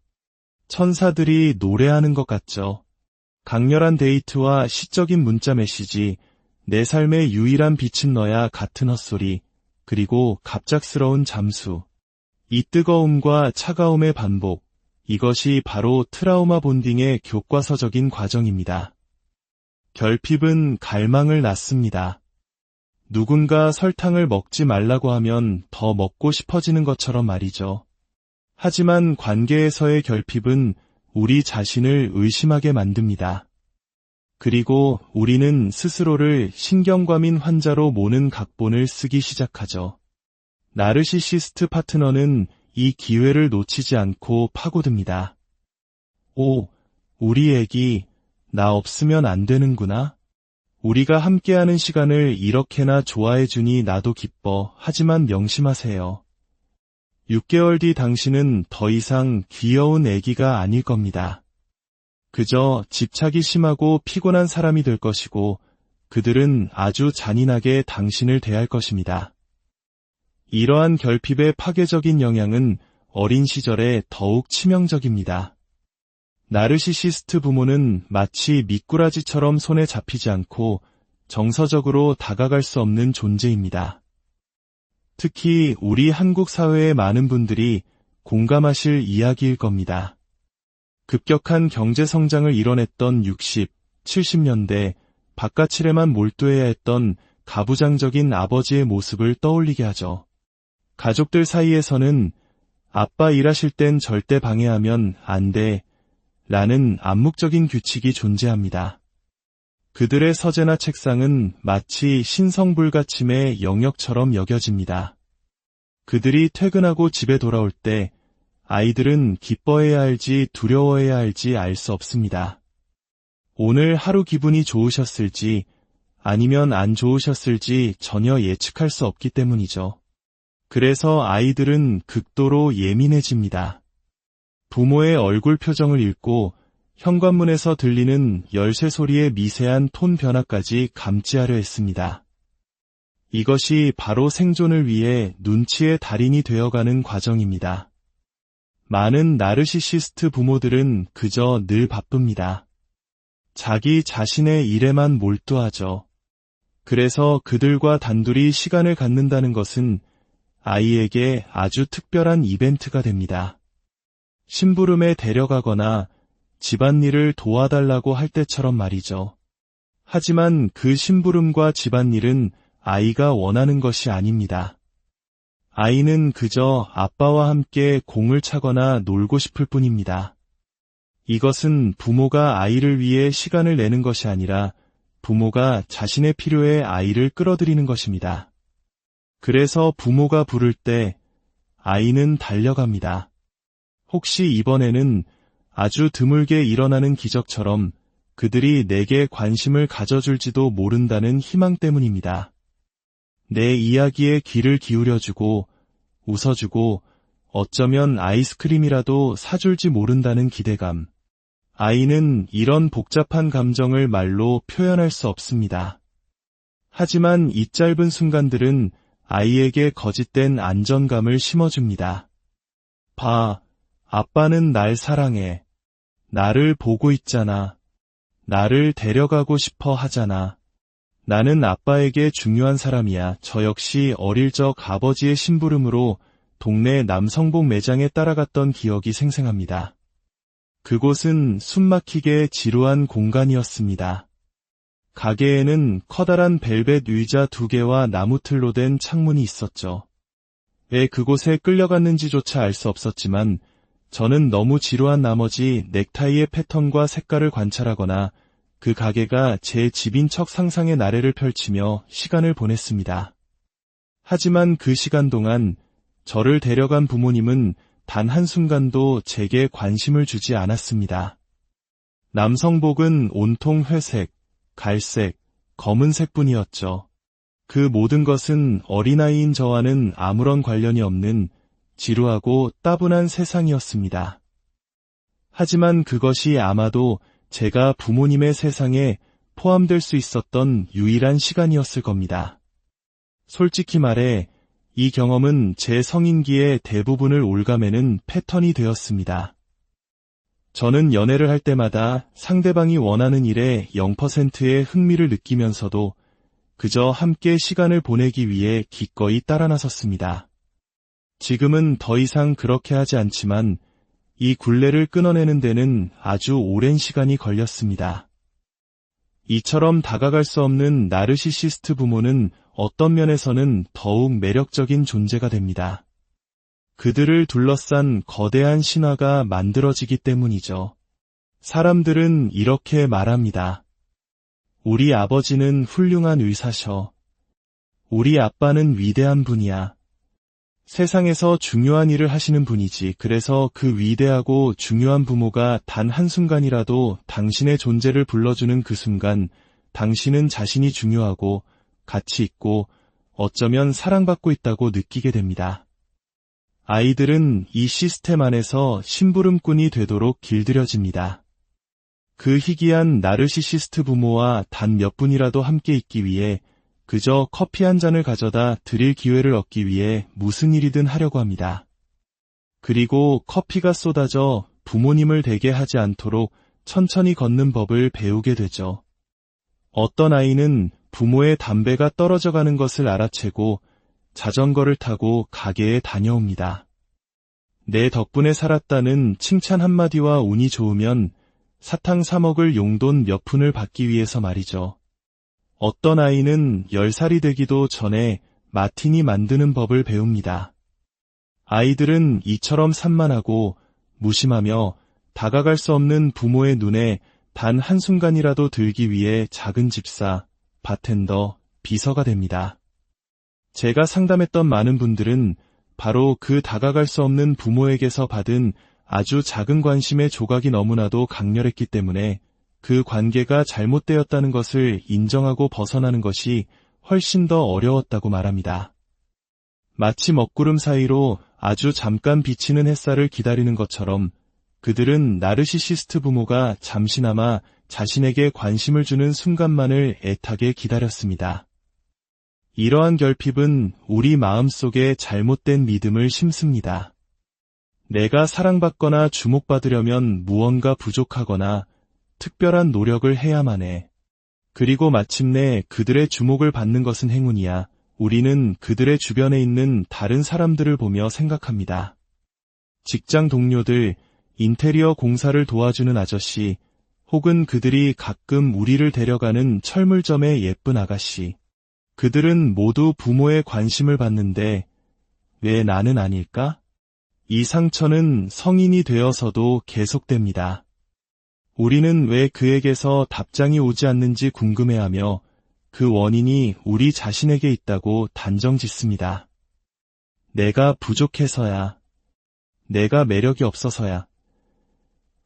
천사들이 노래하는 것 같죠. 강렬한 데이트와 시적인 문자 메시지, 내 삶의 유일한 빛은 너야 같은 헛소리, 그리고 갑작스러운 잠수. 이 뜨거움과 차가움의 반복, 이것이 바로 트라우마 본딩의 교과서적인 과정입니다. 결핍은 갈망을 낳습니다. 누군가 설탕을 먹지 말라고 하면 더 먹고 싶어지는 것처럼 말이죠. 하지만 관계에서의 결핍은 우리 자신을 의심하게 만듭니다. 그리고 우리는 스스로를 신경과민 환자로 모는 각본을 쓰기 시작하죠. 나르시시스트 파트너는 이 기회를 놓치지 않고 파고듭니다. 오, 우리 애기, 나 없으면 안 되는구나. 우리가 함께하는 시간을 이렇게나 좋아해주니 나도 기뻐. 하지만 명심하세요. 6개월 뒤 당신은 더 이상 귀여운 애기가 아닐 겁니다. 그저 집착이 심하고 피곤한 사람이 될 것이고 그들은 아주 잔인하게 당신을 대할 것입니다. 이러한 결핍의 파괴적인 영향은 어린 시절에 더욱 치명적입니다. 나르시시스트 부모는 마치 미꾸라지처럼 손에 잡히지 않고 정서적으로 다가갈 수 없는 존재입니다. 특히 우리 한국 사회의 많은 분들이 공감하실 이야기일 겁니다. 급격한 경제 성장을 이뤄냈던 60, 70년대 바깥일에만 몰두해야 했던 가부장적인 아버지의 모습을 떠올리게 하죠. 가족들 사이에서는 아빠 일하실 땐 절대 방해하면 안 돼 라는 암묵적인 규칙이 존재합니다. 그들의 서재나 책상은 마치 신성불가침의 영역처럼 여겨집니다. 그들이 퇴근하고 집에 돌아올 때 아이들은 기뻐해야 할지 두려워해야 할지 알 수 없습니다. 오늘 하루 기분이 좋으셨을지 아니면 안 좋으셨을지 전혀 예측할 수 없기 때문이죠. 그래서 아이들은 극도로 예민해집니다. 부모의 얼굴 표정을 읽고 현관문에서 들리는 열쇠 소리의 미세한 톤 변화까지 감지하려 했습니다. 이것이 바로 생존을 위해 눈치의 달인이 되어가는 과정입니다. 많은 나르시시스트 부모들은 그저 늘 바쁩니다. 자기 자신의 일에만 몰두하죠. 그래서 그들과 단둘이 시간을 갖는다는 것은 아이에게 아주 특별한 이벤트가 됩니다. 심부름에 데려가거나 집안일을 도와달라고 할 때처럼 말이죠. 하지만 그 심부름과 집안일은 아이가 원하는 것이 아닙니다. 아이는 그저 아빠와 함께 공을 차거나 놀고 싶을 뿐입니다. 이것은 부모가 아이를 위해 시간을 내는 것이 아니라 부모가 자신의 필요에 아이를 끌어들이는 것입니다. 그래서 부모가 부를 때 아이는 달려갑니다. 혹시 이번에는 아주 드물게 일어나는 기적처럼 그들이 내게 관심을 가져줄지도 모른다는 희망 때문입니다. 내 이야기에 귀를 기울여주고 웃어주고 어쩌면 아이스크림이라도 사줄지 모른다는 기대감. 아이는 이런 복잡한 감정을 말로 표현할 수 없습니다. 하지만 이 짧은 순간들은 아이에게 거짓된 안정감을 심어줍니다. 봐, 아빠는 날 사랑해. 나를 보고 있잖아. 나를 데려가고 싶어 하잖아. 나는 아빠에게 중요한 사람이야. 저 역시 어릴 적 아버지의 심부름으로 동네 남성복 매장에 따라갔던 기억이 생생합니다. 그곳은 숨막히게 지루한 공간이었습니다. 가게에는 커다란 벨벳 의자 2개와 나무틀로 된 창문이 있었죠. 왜 그곳에 끌려갔는지조차 알 수 없었지만 저는 너무 지루한 나머지 넥타이의 패턴과 색깔을 관찰하거나 그 가게가 제 집인 척 상상의 나래를 펼치며 시간을 보냈습니다. 하지만 그 시간 동안 저를 데려간 부모님은 단 한순간도 제게 관심을 주지 않았습니다. 남성복은 온통 회색, 갈색, 검은색뿐이었죠. 그 모든 것은 어린아이인 저와는 아무런 관련이 없는 지루하고 따분한 세상이었습니다. 하지만 그것이 아마도 제가 부모님의 세상에 포함될 수 있었던 유일한 시간이었을 겁니다. 솔직히 말해 이 경험은 제 성인기의 대부분을 옭아매는 패턴이 되었습니다. 저는 연애를 할 때마다 상대방이 원하는 일에 0%의 흥미를 느끼면서도 그저 함께 시간을 보내기 위해 기꺼이 따라 나섰습니다. 지금은 더 이상 그렇게 하지 않지만 이 굴레를 끊어내는 데는 아주 오랜 시간이 걸렸습니다. 이처럼 다가갈 수 없는 나르시시스트 부모는 어떤 면에서는 더욱 매력적인 존재가 됩니다. 그들을 둘러싼 거대한 신화가 만들어지기 때문이죠. 사람들은 이렇게 말합니다. 우리 아버지는 훌륭한 의사셔. 우리 아빠는 위대한 분이야. 세상에서 중요한 일을 하시는 분이지. 그래서 그 위대하고 중요한 부모가 단 한순간이라도 당신의 존재를 불러주는 그 순간, 당신은 자신이 중요하고 가치 있고 어쩌면 사랑받고 있다고 느끼게 됩니다. 아이들은 이 시스템 안에서 심부름꾼이 되도록 길들여집니다. 그 희귀한 나르시시스트 부모와 단 몇 분이라도 함께 있기 위해 그저 커피 한 잔을 가져다 드릴 기회를 얻기 위해 무슨 일이든 하려고 합니다. 그리고 커피가 쏟아져 부모님을 대게 하지 않도록 천천히 걷는 법을 배우게 되죠. 어떤 아이는 부모의 담배가 떨어져 가는 것을 알아채고 자전거를 타고 가게에 다녀옵니다. 내 덕분에 살았다는 칭찬 한마디와 운이 좋으면 사탕 사 먹을 용돈 몇 푼을 받기 위해서 말이죠. 어떤 아이는 10살이 되기도 전에 마티니 만드는 법을 배웁니다. 아이들은 이처럼 산만하고 무심하며 다가갈 수 없는 부모의 눈에 단 한순간이라도 들기 위해 작은 집사, 바텐더, 비서가 됩니다. 제가 상담했던 많은 분들은 바로 그 다가갈 수 없는 부모에게서 받은 아주 작은 관심의 조각이 너무나도 강렬했기 때문에 그 관계가 잘못되었다는 것을 인정하고 벗어나는 것이 훨씬 더 어려웠다고 말합니다. 마치 먹구름 사이로 아주 잠깐 비치는 햇살을 기다리는 것처럼 그들은 나르시시스트 부모가 잠시나마 자신에게 관심을 주는 순간만을 애타게 기다렸습니다. 이러한 결핍은 우리 마음속에 잘못된 믿음을 심습니다. 내가 사랑받거나 주목받으려면 무언가 부족하거나 특별한 노력을 해야만 해. 그리고 마침내 그들의 주목을 받는 것은 행운이야. 우리는 그들의 주변에 있는 다른 사람들을 보며 생각합니다. 직장 동료들, 인테리어 공사를 도와주는 아저씨, 혹은 그들이 가끔 우리를 데려가는 철물점의 예쁜 아가씨. 그들은 모두 부모의 관심을 받는데 왜 나는 아닐까? 이 상처는 성인이 되어서도 계속됩니다. 우리는 왜 그에게서 답장이 오지 않는지 궁금해하며 그 원인이 우리 자신에게 있다고 단정짓습니다. 내가 부족해서야. 내가 매력이 없어서야.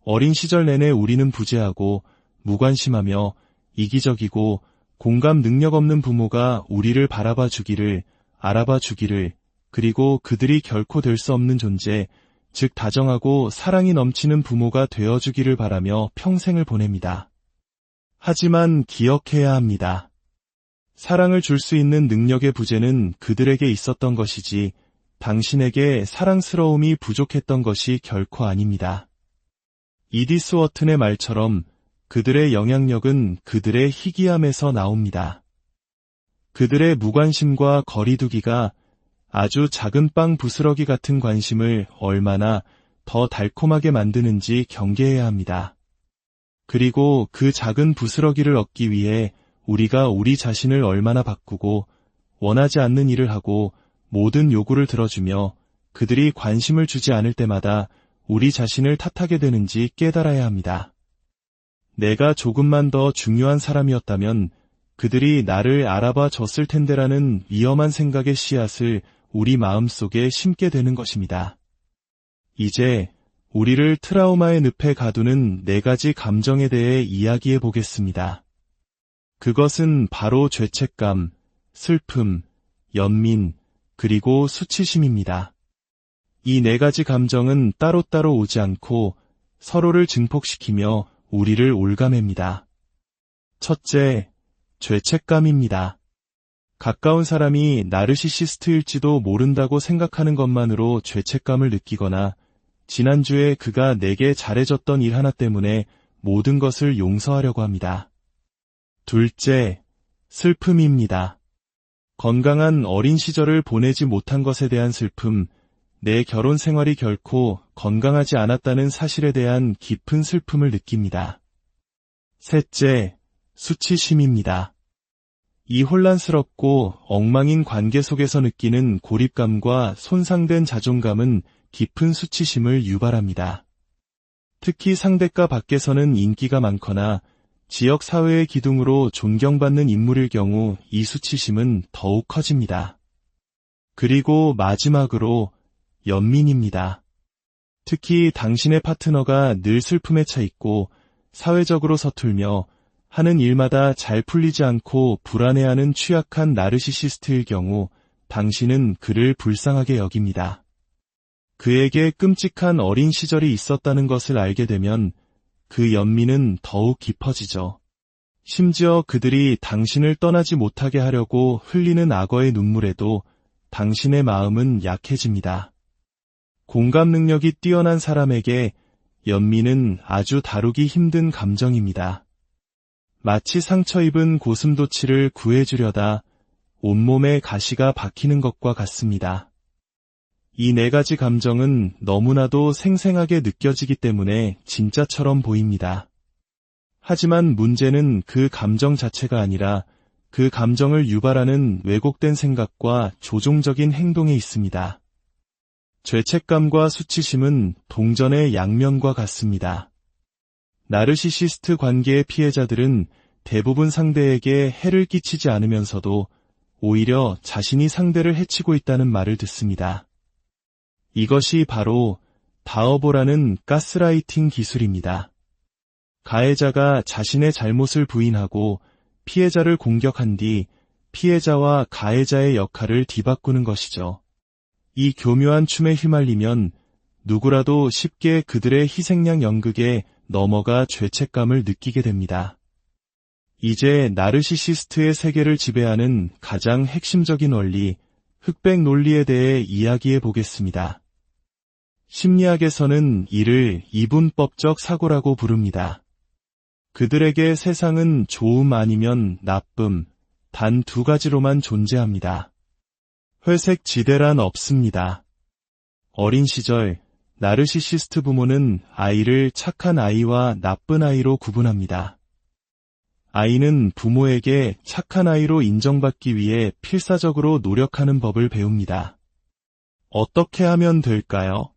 어린 시절 내내 우리는 부재하고 무관심하며 이기적이고 공감 능력 없는 부모가 우리를 바라봐 주기를, 알아봐 주기를, 그리고 그들이 결코 될 수 없는 존재, 즉 다정하고 사랑이 넘치는 부모가 되어주기를 바라며 평생을 보냅니다. 하지만 기억해야 합니다. 사랑을 줄 수 있는 능력의 부재는 그들에게 있었던 것이지 당신에게 사랑스러움이 부족했던 것이 결코 아닙니다. 이디스 워튼의 말처럼 그들의 영향력은 그들의 희귀함에서 나옵니다. 그들의 무관심과 거리두기가 아주 작은 빵 부스러기 같은 관심을 얼마나 더 달콤하게 만드는지 경계해야 합니다. 그리고 그 작은 부스러기를 얻기 위해 우리가 우리 자신을 얼마나 바꾸고 원하지 않는 일을 하고 모든 요구를 들어주며 그들이 관심을 주지 않을 때마다 우리 자신을 탓하게 되는지 깨달아야 합니다. 내가 조금만 더 중요한 사람이었다면 그들이 나를 알아봐 줬을 텐데라는 위험한 생각의 씨앗을 우리 마음속에 심게 되는 것입니다. 이제 우리를 트라우마의 늪에 가두는 4가지 감정에 대해 이야기해 보겠습니다. 그것은 바로 죄책감, 슬픔, 연민, 그리고 수치심입니다. 이 4가지 감정은 따로따로 오지 않고 서로를 증폭시키며 우리를 올가맵니다. 첫째, 죄책감입니다. 가까운 사람이 나르시시스트일지도 모른다고 생각하는 것만으로 죄책감을 느끼거나 지난주에 그가 내게 잘해줬던 일 하나 때문에 모든 것을 용서하려고 합니다. 둘째, 슬픔입니다. 건강한 어린 시절을 보내지 못한 것에 대한 슬픔, 내 결혼 생활이 결코 건강하지 않았다는 사실에 대한 깊은 슬픔을 느낍니다. 셋째, 수치심입니다. 이 혼란스럽고 엉망인 관계 속에서 느끼는 고립감과 손상된 자존감은 깊은 수치심을 유발합니다. 특히 상대가 밖에서는 인기가 많거나 지역 사회의 기둥으로 존경받는 인물일 경우 이 수치심은 더욱 커집니다. 그리고 마지막으로 연민입니다. 특히 당신의 파트너가 늘 슬픔에 차 있고 사회적으로 서툴며 하는 일마다 잘 풀리지 않고 불안해하는 취약한 나르시시스트일 경우 당신은 그를 불쌍하게 여깁니다. 그에게 끔찍한 어린 시절이 있었다는 것을 알게 되면 그 연민은 더욱 깊어지죠. 심지어 그들이 당신을 떠나지 못하게 하려고 흘리는 악어의 눈물에도 당신의 마음은 약해집니다. 공감 능력이 뛰어난 사람에게 연민은 아주 다루기 힘든 감정입니다. 마치 상처 입은 고슴도치를 구해주려다 온몸에 가시가 박히는 것과 같습니다. 이 네 가지 감정은 너무나도 생생하게 느껴지기 때문에 진짜처럼 보입니다. 하지만 문제는 그 감정 자체가 아니라 그 감정을 유발하는 왜곡된 생각과 조종적인 행동에 있습니다. 죄책감과 수치심은 동전의 양면과 같습니다. 나르시시스트 관계의 피해자들은 대부분 상대에게 해를 끼치지 않으면서도 오히려 자신이 상대를 해치고 있다는 말을 듣습니다. 이것이 바로 다어보라는 가스라이팅 기술입니다. 가해자가 자신의 잘못을 부인하고 피해자를 공격한 뒤 피해자와 가해자의 역할을 뒤바꾸는 것이죠. 이 교묘한 춤에 휘말리면 누구라도 쉽게 그들의 희생양 연극에 넘어가 죄책감을 느끼게 됩니다. 이제 나르시시스트의 세계를 지배하는 가장 핵심적인 원리, 흑백 논리에 대해 이야기해 보겠습니다. 심리학에서는 이를 이분법적 사고라고 부릅니다. 그들에게 세상은 좋음 아니면 나쁨, 단 두 가지로만 존재합니다. 회색 지대란 없습니다. 어린 시절, 나르시시스트 부모는 아이를 착한 아이와 나쁜 아이로 구분합니다. 아이는 부모에게 착한 아이로 인정받기 위해 필사적으로 노력하는 법을 배웁니다. 어떻게 하면 될까요?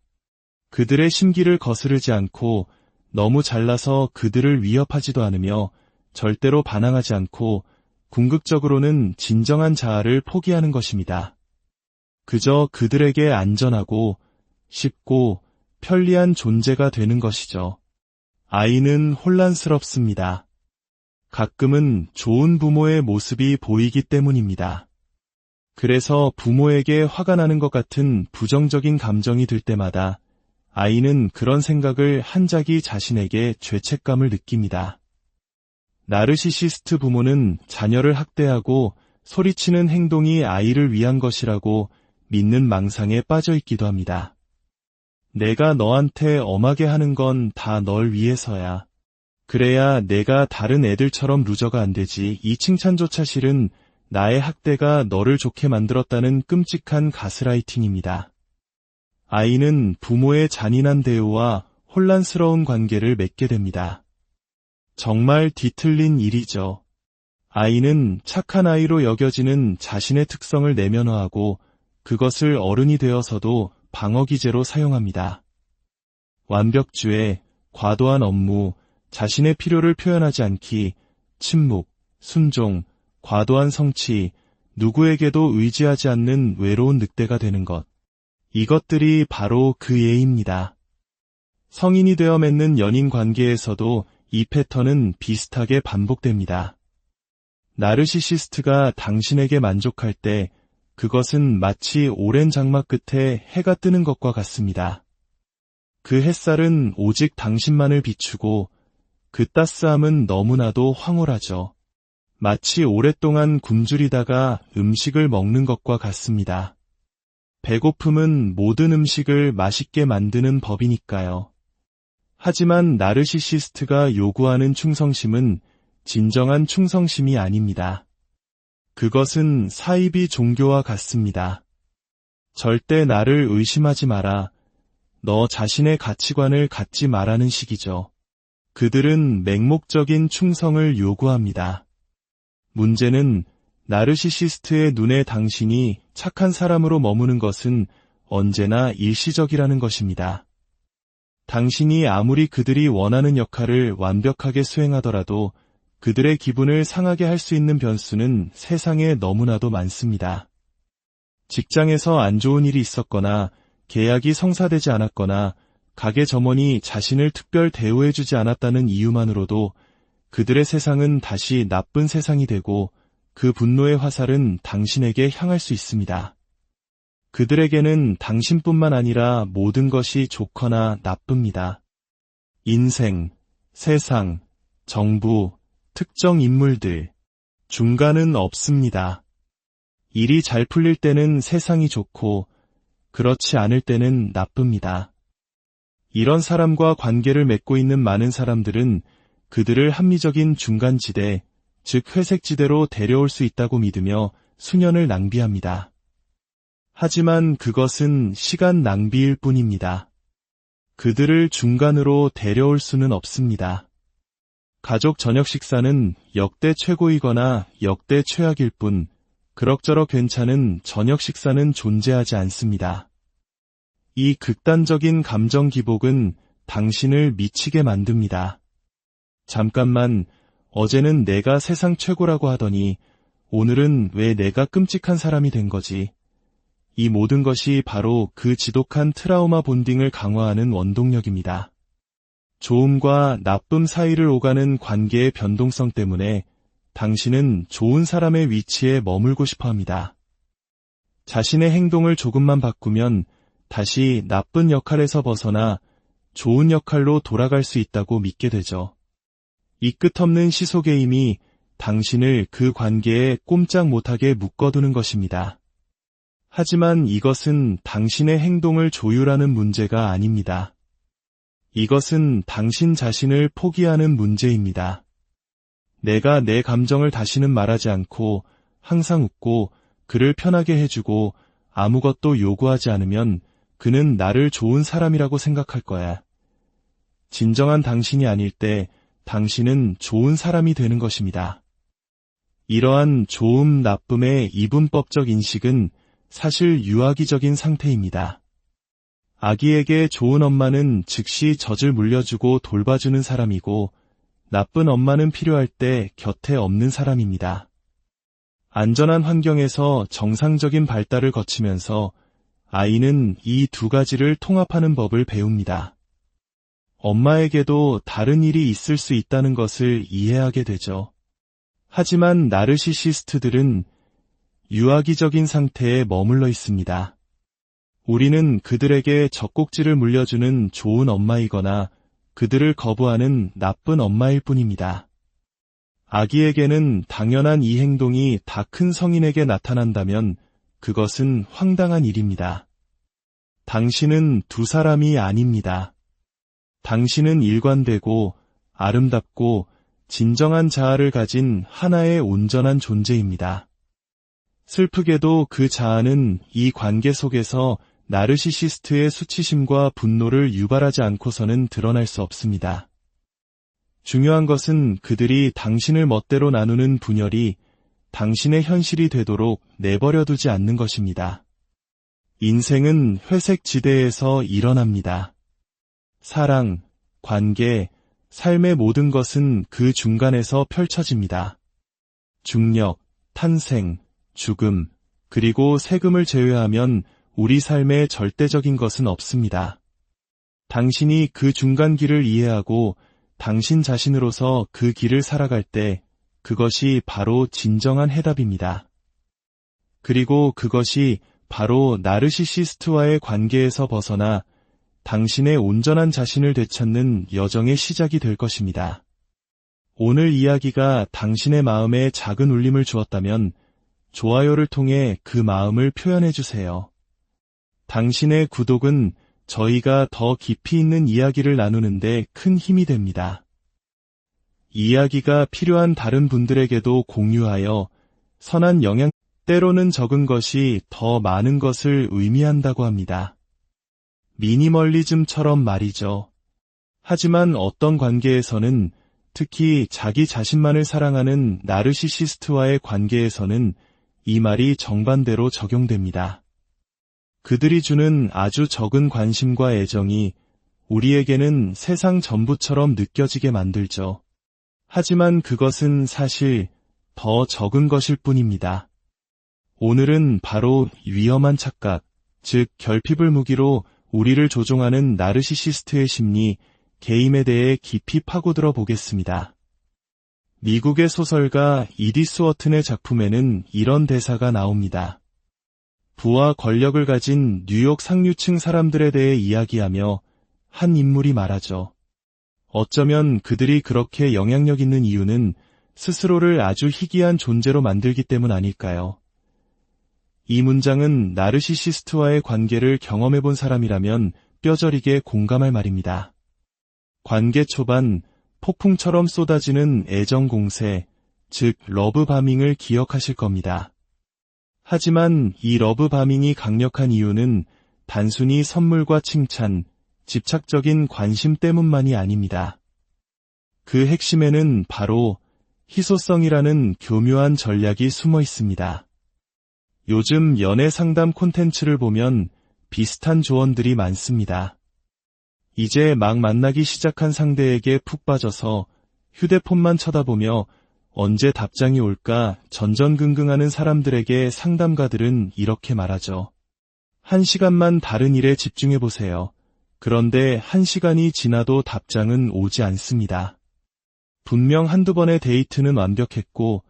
그들의 심기를 거스르지 않고 너무 잘나서 그들을 위협하지도 않으며 절대로 반항하지 않고 궁극적으로는 진정한 자아를 포기하는 것입니다. 그저 그들에게 안전하고 쉽고 편리한 존재가 되는 것이죠. 아이는 혼란스럽습니다. 가끔은 좋은 부모의 모습이 보이기 때문입니다. 그래서 부모에게 화가 나는 것 같은 부정적인 감정이 들 때마다 아이는 그런 생각을 한자기 자신에게 죄책감을 느낍니다. 나르시시스트 부모는 자녀를 학대하고 소리치는 행동이 아이를 위한 것이라고 믿는 망상에 빠져 있기도 합니다. 내가 너한테 엄하게 하는 건 다 널 위해서야. 그래야 내가 다른 애들처럼 루저가 안 되지. 이 칭찬조차 실은 나의 학대가 너를 좋게 만들었다는 끔찍한 가스라이팅입니다. 아이는 부모의 잔인한 대우와 혼란스러운 관계를 맺게 됩니다. 정말 뒤틀린 일이죠. 아이는 착한 아이로 여겨지는 자신의 특성을 내면화하고 그것을 어른이 되어서도 방어기제로 사용합니다. 완벽주의, 과도한 업무, 자신의 필요를 표현하지 않기, 침묵, 순종, 과도한 성취, 누구에게도 의지하지 않는 외로운 늑대가 되는 것. 이것들이 바로 그 예입니다. 성인이 되어 맺는 연인 관계에서도 이 패턴은 비슷하게 반복됩니다. 나르시시스트가 당신에게 만족할 때 그것은 마치 오랜 장마 끝에 해가 뜨는 것과 같습니다. 그 햇살은 오직 당신만을 비추고 그 따스함은 너무나도 황홀하죠. 마치 오랫동안 굶주리다가 음식을 먹는 것과 같습니다. 배고픔은 모든 음식을 맛있게 만드는 법이니까요. 하지만 나르시시스트가 요구하는 충성심은 진정한 충성심이 아닙니다. 그것은 사이비 종교와 같습니다. 절대 나를 의심하지 마라. 너 자신의 가치관을 갖지 마라는 식이죠. 그들은 맹목적인 충성을 요구합니다. 문제는 나르시시스트의 눈에 당신이 착한 사람으로 머무는 것은 언제나 일시적이라는 것입니다. 당신이 아무리 그들이 원하는 역할을 완벽하게 수행하더라도 그들의 기분을 상하게 할 수 있는 변수는 세상에 너무나도 많습니다. 직장에서 안 좋은 일이 있었거나 계약이 성사되지 않았거나 가게 점원이 자신을 특별 대우해주지 않았다는 이유만으로도 그들의 세상은 다시 나쁜 세상이 되고 그 분노의 화살은 당신에게 향할 수 있습니다. 그들에게는 당신뿐만 아니라 모든 것이 좋거나 나쁩니다. 인생, 세상, 정부, 특정 인물들, 중간은 없습니다. 일이 잘 풀릴 때는 세상이 좋고 그렇지 않을 때는 나쁩니다. 이런 사람과 관계를 맺고 있는 많은 사람들은 그들을 합리적인 중간지대, 즉 회색지대로 데려올 수 있다고 믿으며 수년을 낭비합니다. 하지만 그것은 시간 낭비일 뿐입니다. 그들을 중간으로 데려올 수는 없습니다. 가족 저녁 식사는 역대 최고이거나 역대 최악일 뿐 그럭저럭 괜찮은 저녁 식사는 존재하지 않습니다. 이 극단적인 감정 기복은 당신을 미치게 만듭니다. 잠깐만, 어제는 내가 세상 최고라고 하더니 오늘은 왜 내가 끔찍한 사람이 된 거지? 이 모든 것이 바로 그 지독한 트라우마 본딩을 강화하는 원동력입니다. 좋음과 나쁨 사이를 오가는 관계의 변동성 때문에 당신은 좋은 사람의 위치에 머물고 싶어 합니다. 자신의 행동을 조금만 바꾸면 다시 나쁜 역할에서 벗어나 좋은 역할로 돌아갈 수 있다고 믿게 되죠. 이 끝없는 시소게임이 당신을 그 관계에 꼼짝 못하게 묶어두는 것입니다. 하지만 이것은 당신의 행동을 조율하는 문제가 아닙니다. 이것은 당신 자신을 포기하는 문제입니다. 내가 내 감정을 다시는 말하지 않고 항상 웃고 그를 편하게 해주고 아무것도 요구하지 않으면 그는 나를 좋은 사람이라고 생각할 거야. 진정한 당신이 아닐 때 당신은 좋은 사람이 되는 것입니다. 이러한 좋음, 나쁨의 이분법적 인식은 사실 유아기적인 상태입니다. 아기에게 좋은 엄마는 즉시 젖을 물려주고 돌봐주는 사람이고 나쁜 엄마는 필요할 때 곁에 없는 사람입니다. 안전한 환경에서 정상적인 발달을 거치면서 아이는 이 두 가지를 통합하는 법을 배웁니다. 엄마에게도 다른 일이 있을 수 있다는 것을 이해하게 되죠. 하지만 나르시시스트들은 유아기적인 상태에 머물러 있습니다. 우리는 그들에게 젖꼭지를 물려주는 좋은 엄마이거나 그들을 거부하는 나쁜 엄마일 뿐입니다. 아기에게는 당연한 이 행동이 다 큰 성인에게 나타난다면 그것은 황당한 일입니다. 당신은 두 사람이 아닙니다. 당신은 일관되고 아름답고 진정한 자아를 가진 하나의 온전한 존재입니다. 슬프게도 그 자아는 이 관계 속에서 나르시시스트의 수치심과 분노를 유발하지 않고서는 드러날 수 없습니다. 중요한 것은 그들이 당신을 멋대로 나누는 분열이 당신의 현실이 되도록 내버려두지 않는 것입니다. 인생은 회색 지대에서 일어납니다. 사랑, 관계, 삶의 모든 것은 그 중간에서 펼쳐집니다. 중력, 탄생, 죽음, 그리고 세금을 제외하면 우리 삶에 절대적인 것은 없습니다. 당신이 그 중간길을 이해하고 당신 자신으로서 그 길을 살아갈 때 그것이 바로 진정한 해답입니다. 그리고 그것이 바로 나르시시스트와의 관계에서 벗어나 당신의 온전한 자신을 되찾는 여정의 시작이 될 것입니다. 오늘 이야기가 당신의 마음에 작은 울림을 주었다면 좋아요를 통해 그 마음을 표현해 주세요. 당신의 구독은 저희가 더 깊이 있는 이야기를 나누는데 큰 힘이 됩니다. 이야기가 필요한 다른 분들에게도 공유하여 선한 영향, 때로는 적은 것이 더 많은 것을 의미한다고 합니다. 미니멀리즘처럼 말이죠. 하지만 어떤 관계에서는, 특히 자기 자신만을 사랑하는 나르시시스트와의 관계에서는 이 말이 정반대로 적용됩니다. 그들이 주는 아주 적은 관심과 애정이 우리에게는 세상 전부처럼 느껴지게 만들죠. 하지만 그것은 사실 더 적은 것일 뿐입니다. 오늘은 바로 위험한 착각, 즉 결핍을 무기로 우리를 조종하는 나르시시스트의 심리, 게임에 대해 깊이 파고들어 보겠습니다. 미국의 소설가 이디스 워튼의 작품에는 이런 대사가 나옵니다. 부와 권력을 가진 뉴욕 상류층 사람들에 대해 이야기하며 한 인물이 말하죠. 어쩌면 그들이 그렇게 영향력 있는 이유는 스스로를 아주 희귀한 존재로 만들기 때문 아닐까요? 이 문장은 나르시시스트와의 관계를 경험해본 사람이라면 뼈저리게 공감할 말입니다. 관계 초반, 폭풍처럼 쏟아지는 애정 공세, 즉 러브바밍을 기억하실 겁니다. 하지만 이 러브바밍이 강력한 이유는 단순히 선물과 칭찬, 집착적인 관심 때문만이 아닙니다. 그 핵심에는 바로 희소성이라는 교묘한 전략이 숨어 있습니다. 요즘 연애 상담 콘텐츠를 보면 비슷한 조언들이 많습니다. 이제 막 만나기 시작한 상대에게 푹 빠져서 휴대폰만 쳐다보며 언제 답장이 올까 전전긍긍하는 사람들에게 상담가들은 이렇게 말하죠. 1시간만 다른 일에 집중해보세요. 그런데 1시간이 지나도 답장은 오지 않습니다. 분명 한두 번의 데이트는 완벽했고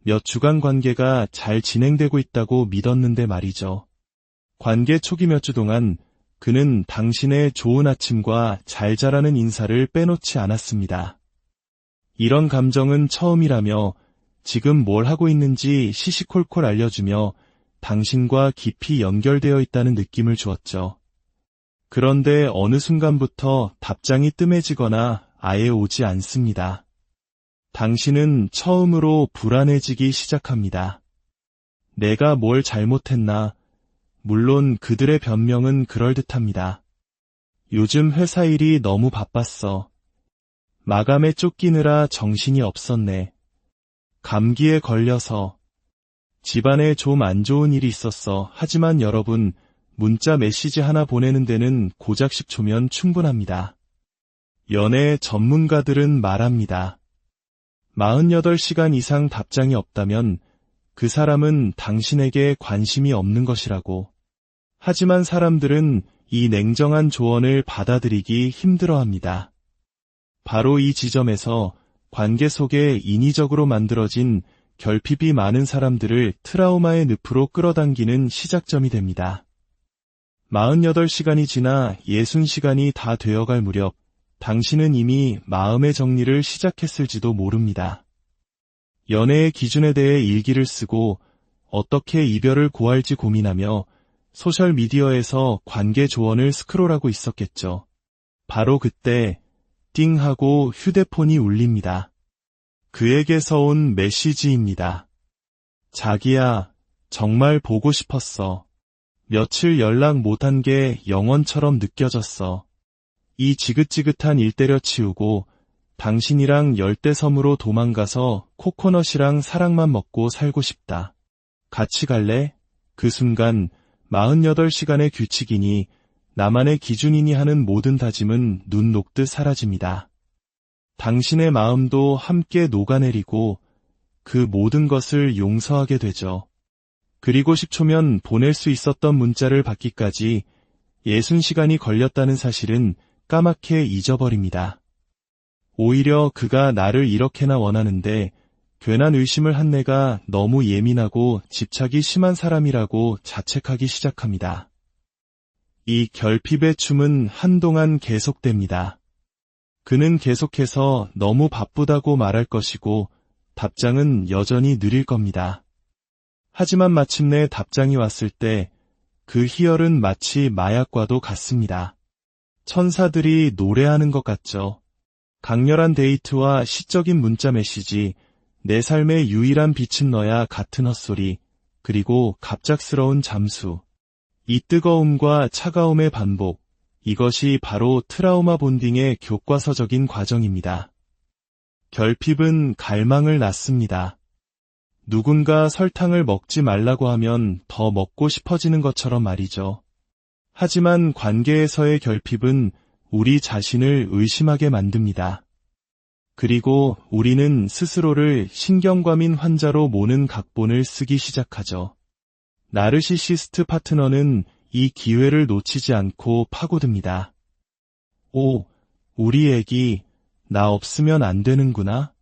몇 주간 관계가 잘 진행되고 있다고 믿었는데 말이죠. 관계 초기 몇 주 동안 그는 당신의 좋은 아침과 잘 자라는 인사를 빼놓지 않았습니다. 이런 감정은 처음이라며 지금 뭘 하고 있는지 시시콜콜 알려주며 당신과 깊이 연결되어 있다는 느낌을 주었죠. 그런데 어느 순간부터 답장이 뜸해지거나 아예 오지 않습니다. 당신은 처음으로 불안해지기 시작합니다. 내가 뭘 잘못했나? 물론 그들의 변명은 그럴듯합니다. 요즘 회사 일이 너무 바빴어. 마감에 쫓기느라 정신이 없었네. 감기에 걸려서. 집안에 좀 안 좋은 일이 있었어. 하지만 여러분, 문자 메시지 하나 보내는 데는 고작 10초면 충분합니다. 연애 전문가들은 말합니다. 48시간 이상 답장이 없다면 그 사람은 당신에게 관심이 없는 것이라고. 하지만 사람들은 이 냉정한 조언을 받아들이기 힘들어합니다. 바로 이 지점에서 관계 속에 인위적으로 만들어진 결핍이 많은 사람들을 트라우마의 늪으로 끌어당기는 시작점이 됩니다. 48시간이 지나 60시간이 다 되어갈 무렵 당신은 이미 마음의 정리를 시작했을지도 모릅니다. 연애의 기준에 대해 일기를 쓰고 어떻게 이별을 고할지 고민하며 소셜미디어에서 관계 조언을 스크롤하고 있었겠죠. 바로 그때 띵 하고 휴대폰이 울립니다. 그에게서 온 메시지입니다. 자기야, 정말 보고 싶었어. 며칠 연락 못한 게 영원처럼 느껴졌어. 이 지긋지긋한 일 때려치우고 당신이랑 열대섬으로 도망가서 코코넛이랑 사랑만 먹고 살고 싶다. 같이 갈래? 그 순간 48시간의 규칙이니 나만의 기준이니 하는 모든 다짐은 눈 녹듯 사라집니다. 당신의 마음도 함께 녹아내리고 그 모든 것을 용서하게 되죠. 그리고 10초면 보낼 수 있었던 문자를 받기까지 60시간이 걸렸다는 사실은 까맣게 잊어버립니다. 오히려 그가 나를 이렇게나 원하는데 괜한 의심을 한 내가 너무 예민하고 집착이 심한 사람이라고 자책하기 시작합니다. 이 결핍의 춤은 한동안 계속됩니다. 그는 계속해서 너무 바쁘다고 말할 것이고 답장은 여전히 느릴 겁니다. 하지만 마침내 답장이 왔을 때 그 희열은 마치 마약과도 같습니다. 천사들이 노래하는 것 같죠. 강렬한 데이트와 시적인 문자 메시지, 내 삶의 유일한 빛은 너야 같은 헛소리, 그리고 갑작스러운 잠수. 이 뜨거움과 차가움의 반복, 이것이 바로 트라우마 본딩의 교과서적인 과정입니다. 결핍은 갈망을 낳습니다. 누군가 설탕을 먹지 말라고 하면 더 먹고 싶어지는 것처럼 말이죠. 하지만 관계에서의 결핍은 우리 자신을 의심하게 만듭니다. 그리고 우리는 스스로를 신경과민 환자로 모는 각본을 쓰기 시작하죠. 나르시시스트 파트너는 이 기회를 놓치지 않고 파고듭니다. 오, 우리 애기, 나 없으면 안 되는구나.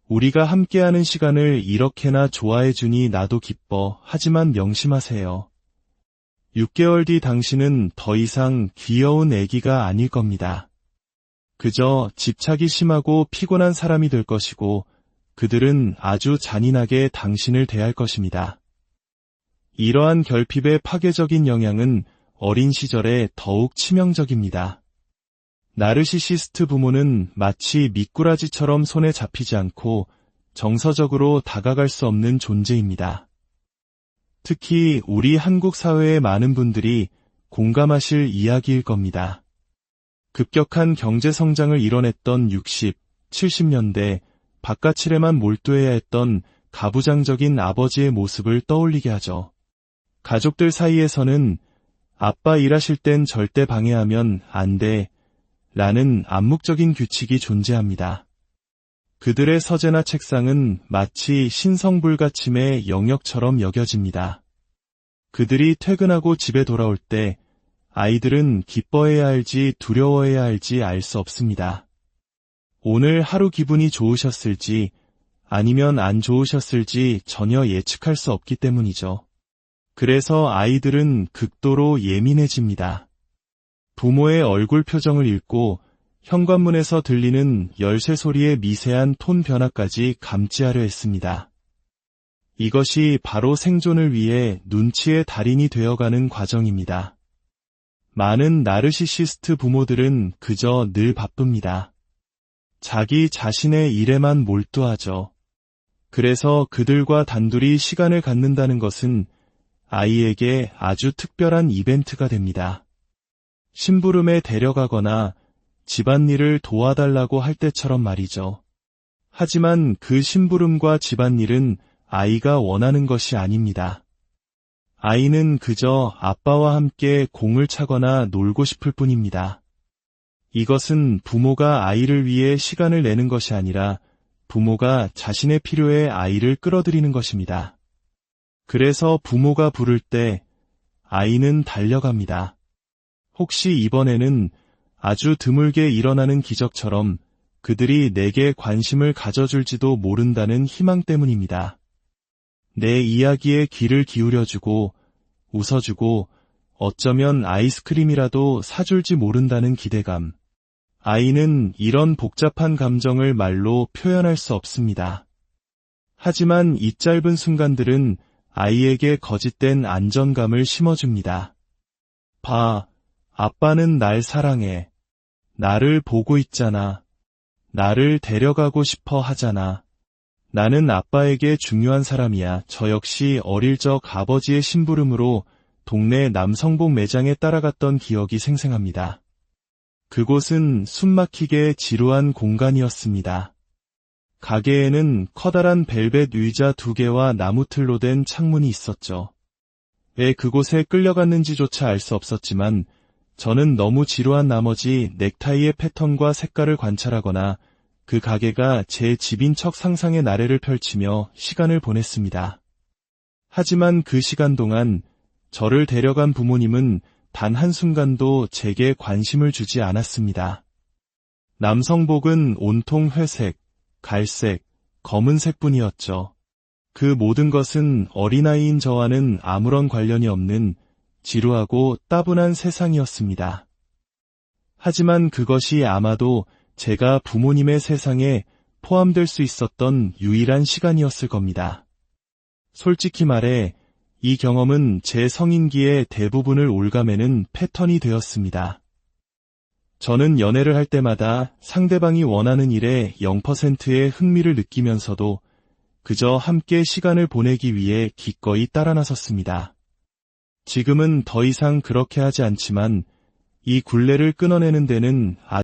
우리가 함께하는 시간을 이렇게나 좋아해주니 나도 기뻐. 하지만 명심하세요. 6개월 뒤 당신은 더 이상 귀여운 애기가 아닐 겁니다. 그저 집착이 심하고 피곤한 사람이 될 것이고 그들은 아주 잔인하게 당신을 대할 것입니다. 이러한 결핍의 파괴적인 영향은 어린 시절에 더욱 치명적입니다. 나르시시스트 부모는 마치 미꾸라지처럼 손에 잡히지 않고 정서적으로 다가갈 수 없는 존재입니다. 특히 우리 한국 사회의 많은 분들이 공감하실 이야기일 겁니다. 급격한 경제 성장을 이뤄냈던 60, 70년대 바깥일에만 몰두해야 했던 가부장적인 아버지의 모습을 떠올리게 하죠. 가족들 사이에서는 아빠 일하실 땐 절대 방해하면 안 돼 라는 암묵적인 규칙이 존재합니다. 그들의 서재나 책상은 마치 신성불가침의 영역처럼 여겨집니다. 그들이 퇴근하고 집에 돌아올 때 아이들은 기뻐해야 할지 두려워해야 할지 알 수 없습니다. 오늘 하루 기분이 좋으셨을지 아니면 안 좋으셨을지 전혀 예측할 수 없기 때문이죠. 그래서 아이들은 극도로 예민해집니다. 부모의 얼굴 표정을 읽고 현관문에서 들리는 열쇠 소리의 미세한 톤 변화까지 감지하려 했습니다. 이것이 바로 생존을 위해 눈치의 달인이 되어가는 과정입니다. 많은 나르시시스트 부모들은 그저 늘 바쁩니다. 자기 자신의 일에만 몰두하죠. 그래서 그들과 단둘이 시간을 갖는다는 것은 아이에게 아주 특별한 이벤트가 됩니다. 심부름에 데려가거나 집안일을 도와달라고 할 때처럼 말이죠. 하지만 그 심부름과 집안일은 아이가 원하는 것이 아닙니다. 아이는 그저 아빠와 함께 공을 차거나 놀고 싶을 뿐입니다. 이것은 부모가 아이를 위해 시간을 내는 것이 아니라 부모가 자신의 필요에 아이를 끌어들이는 것입니다. 그래서 부모가 부를 때 아이는 달려갑니다. 혹시 이번에는 아주 드물게 일어나는 기적처럼 그들이 내게 관심을 가져줄지도 모른다는 희망 때문입니다. 내 이야기에 귀를 기울여주고 웃어주고 어쩌면 아이스크림이라도 사줄지 모른다는 기대감. 아이는 이런 복잡한 감정을 말로 표현할 수 없습니다. 하지만 이 짧은 순간들은 아이에게 거짓된 안정감을 심어줍니다. 봐, 아빠는 날 사랑해. 나를 보고 있잖아. 나를 데려가고 싶어 하잖아. 나는 아빠에게 중요한 사람이야. 저 역시 어릴 적 아버지의 심부름으로 동네 남성복 매장에 따라갔던 기억이 생생합니다. 그곳은 숨막히게 지루한 공간이었습니다. 가게에는 커다란 벨벳 의자 2개와 나무틀로 된 창문이 있었죠. 왜 그곳에 끌려갔는지조차 알 수 없었지만 저는 너무 지루한 나머지 넥타이의 패턴과 색깔을 관찰하거나 그 가게가 제 집인 척 상상의 나래를 펼치며 시간을 보냈습니다. 하지만 그 시간 동안 저를 데려간 부모님은 단 한순간도 제게 관심을 주지 않았습니다. 남성복은 온통 회색, 갈색, 검은색뿐이었죠. 그 모든 것은 어린아이인 저와는 아무런 관련이 없는 지루하고 따분한 세상이었습니다. 하지만 그것이 아마도 제가 부모님의 세상에 포함될 수 있었던 유일한 시간이었을 겁니다. 솔직히 말해 이 경험은 제 성인기의 대부분을 옭아매는 패턴이 되었습니다. 저는 연애를 할 때마다 상대방이 원하는 일에 0%의 흥미를 느끼면서도 그저 함께 시간을 보내기 위해 기꺼이 따라 나섰습니다. 지금은 더 이상 그렇게 하지 않지만 이 굴레를 끊어내는 데는 아주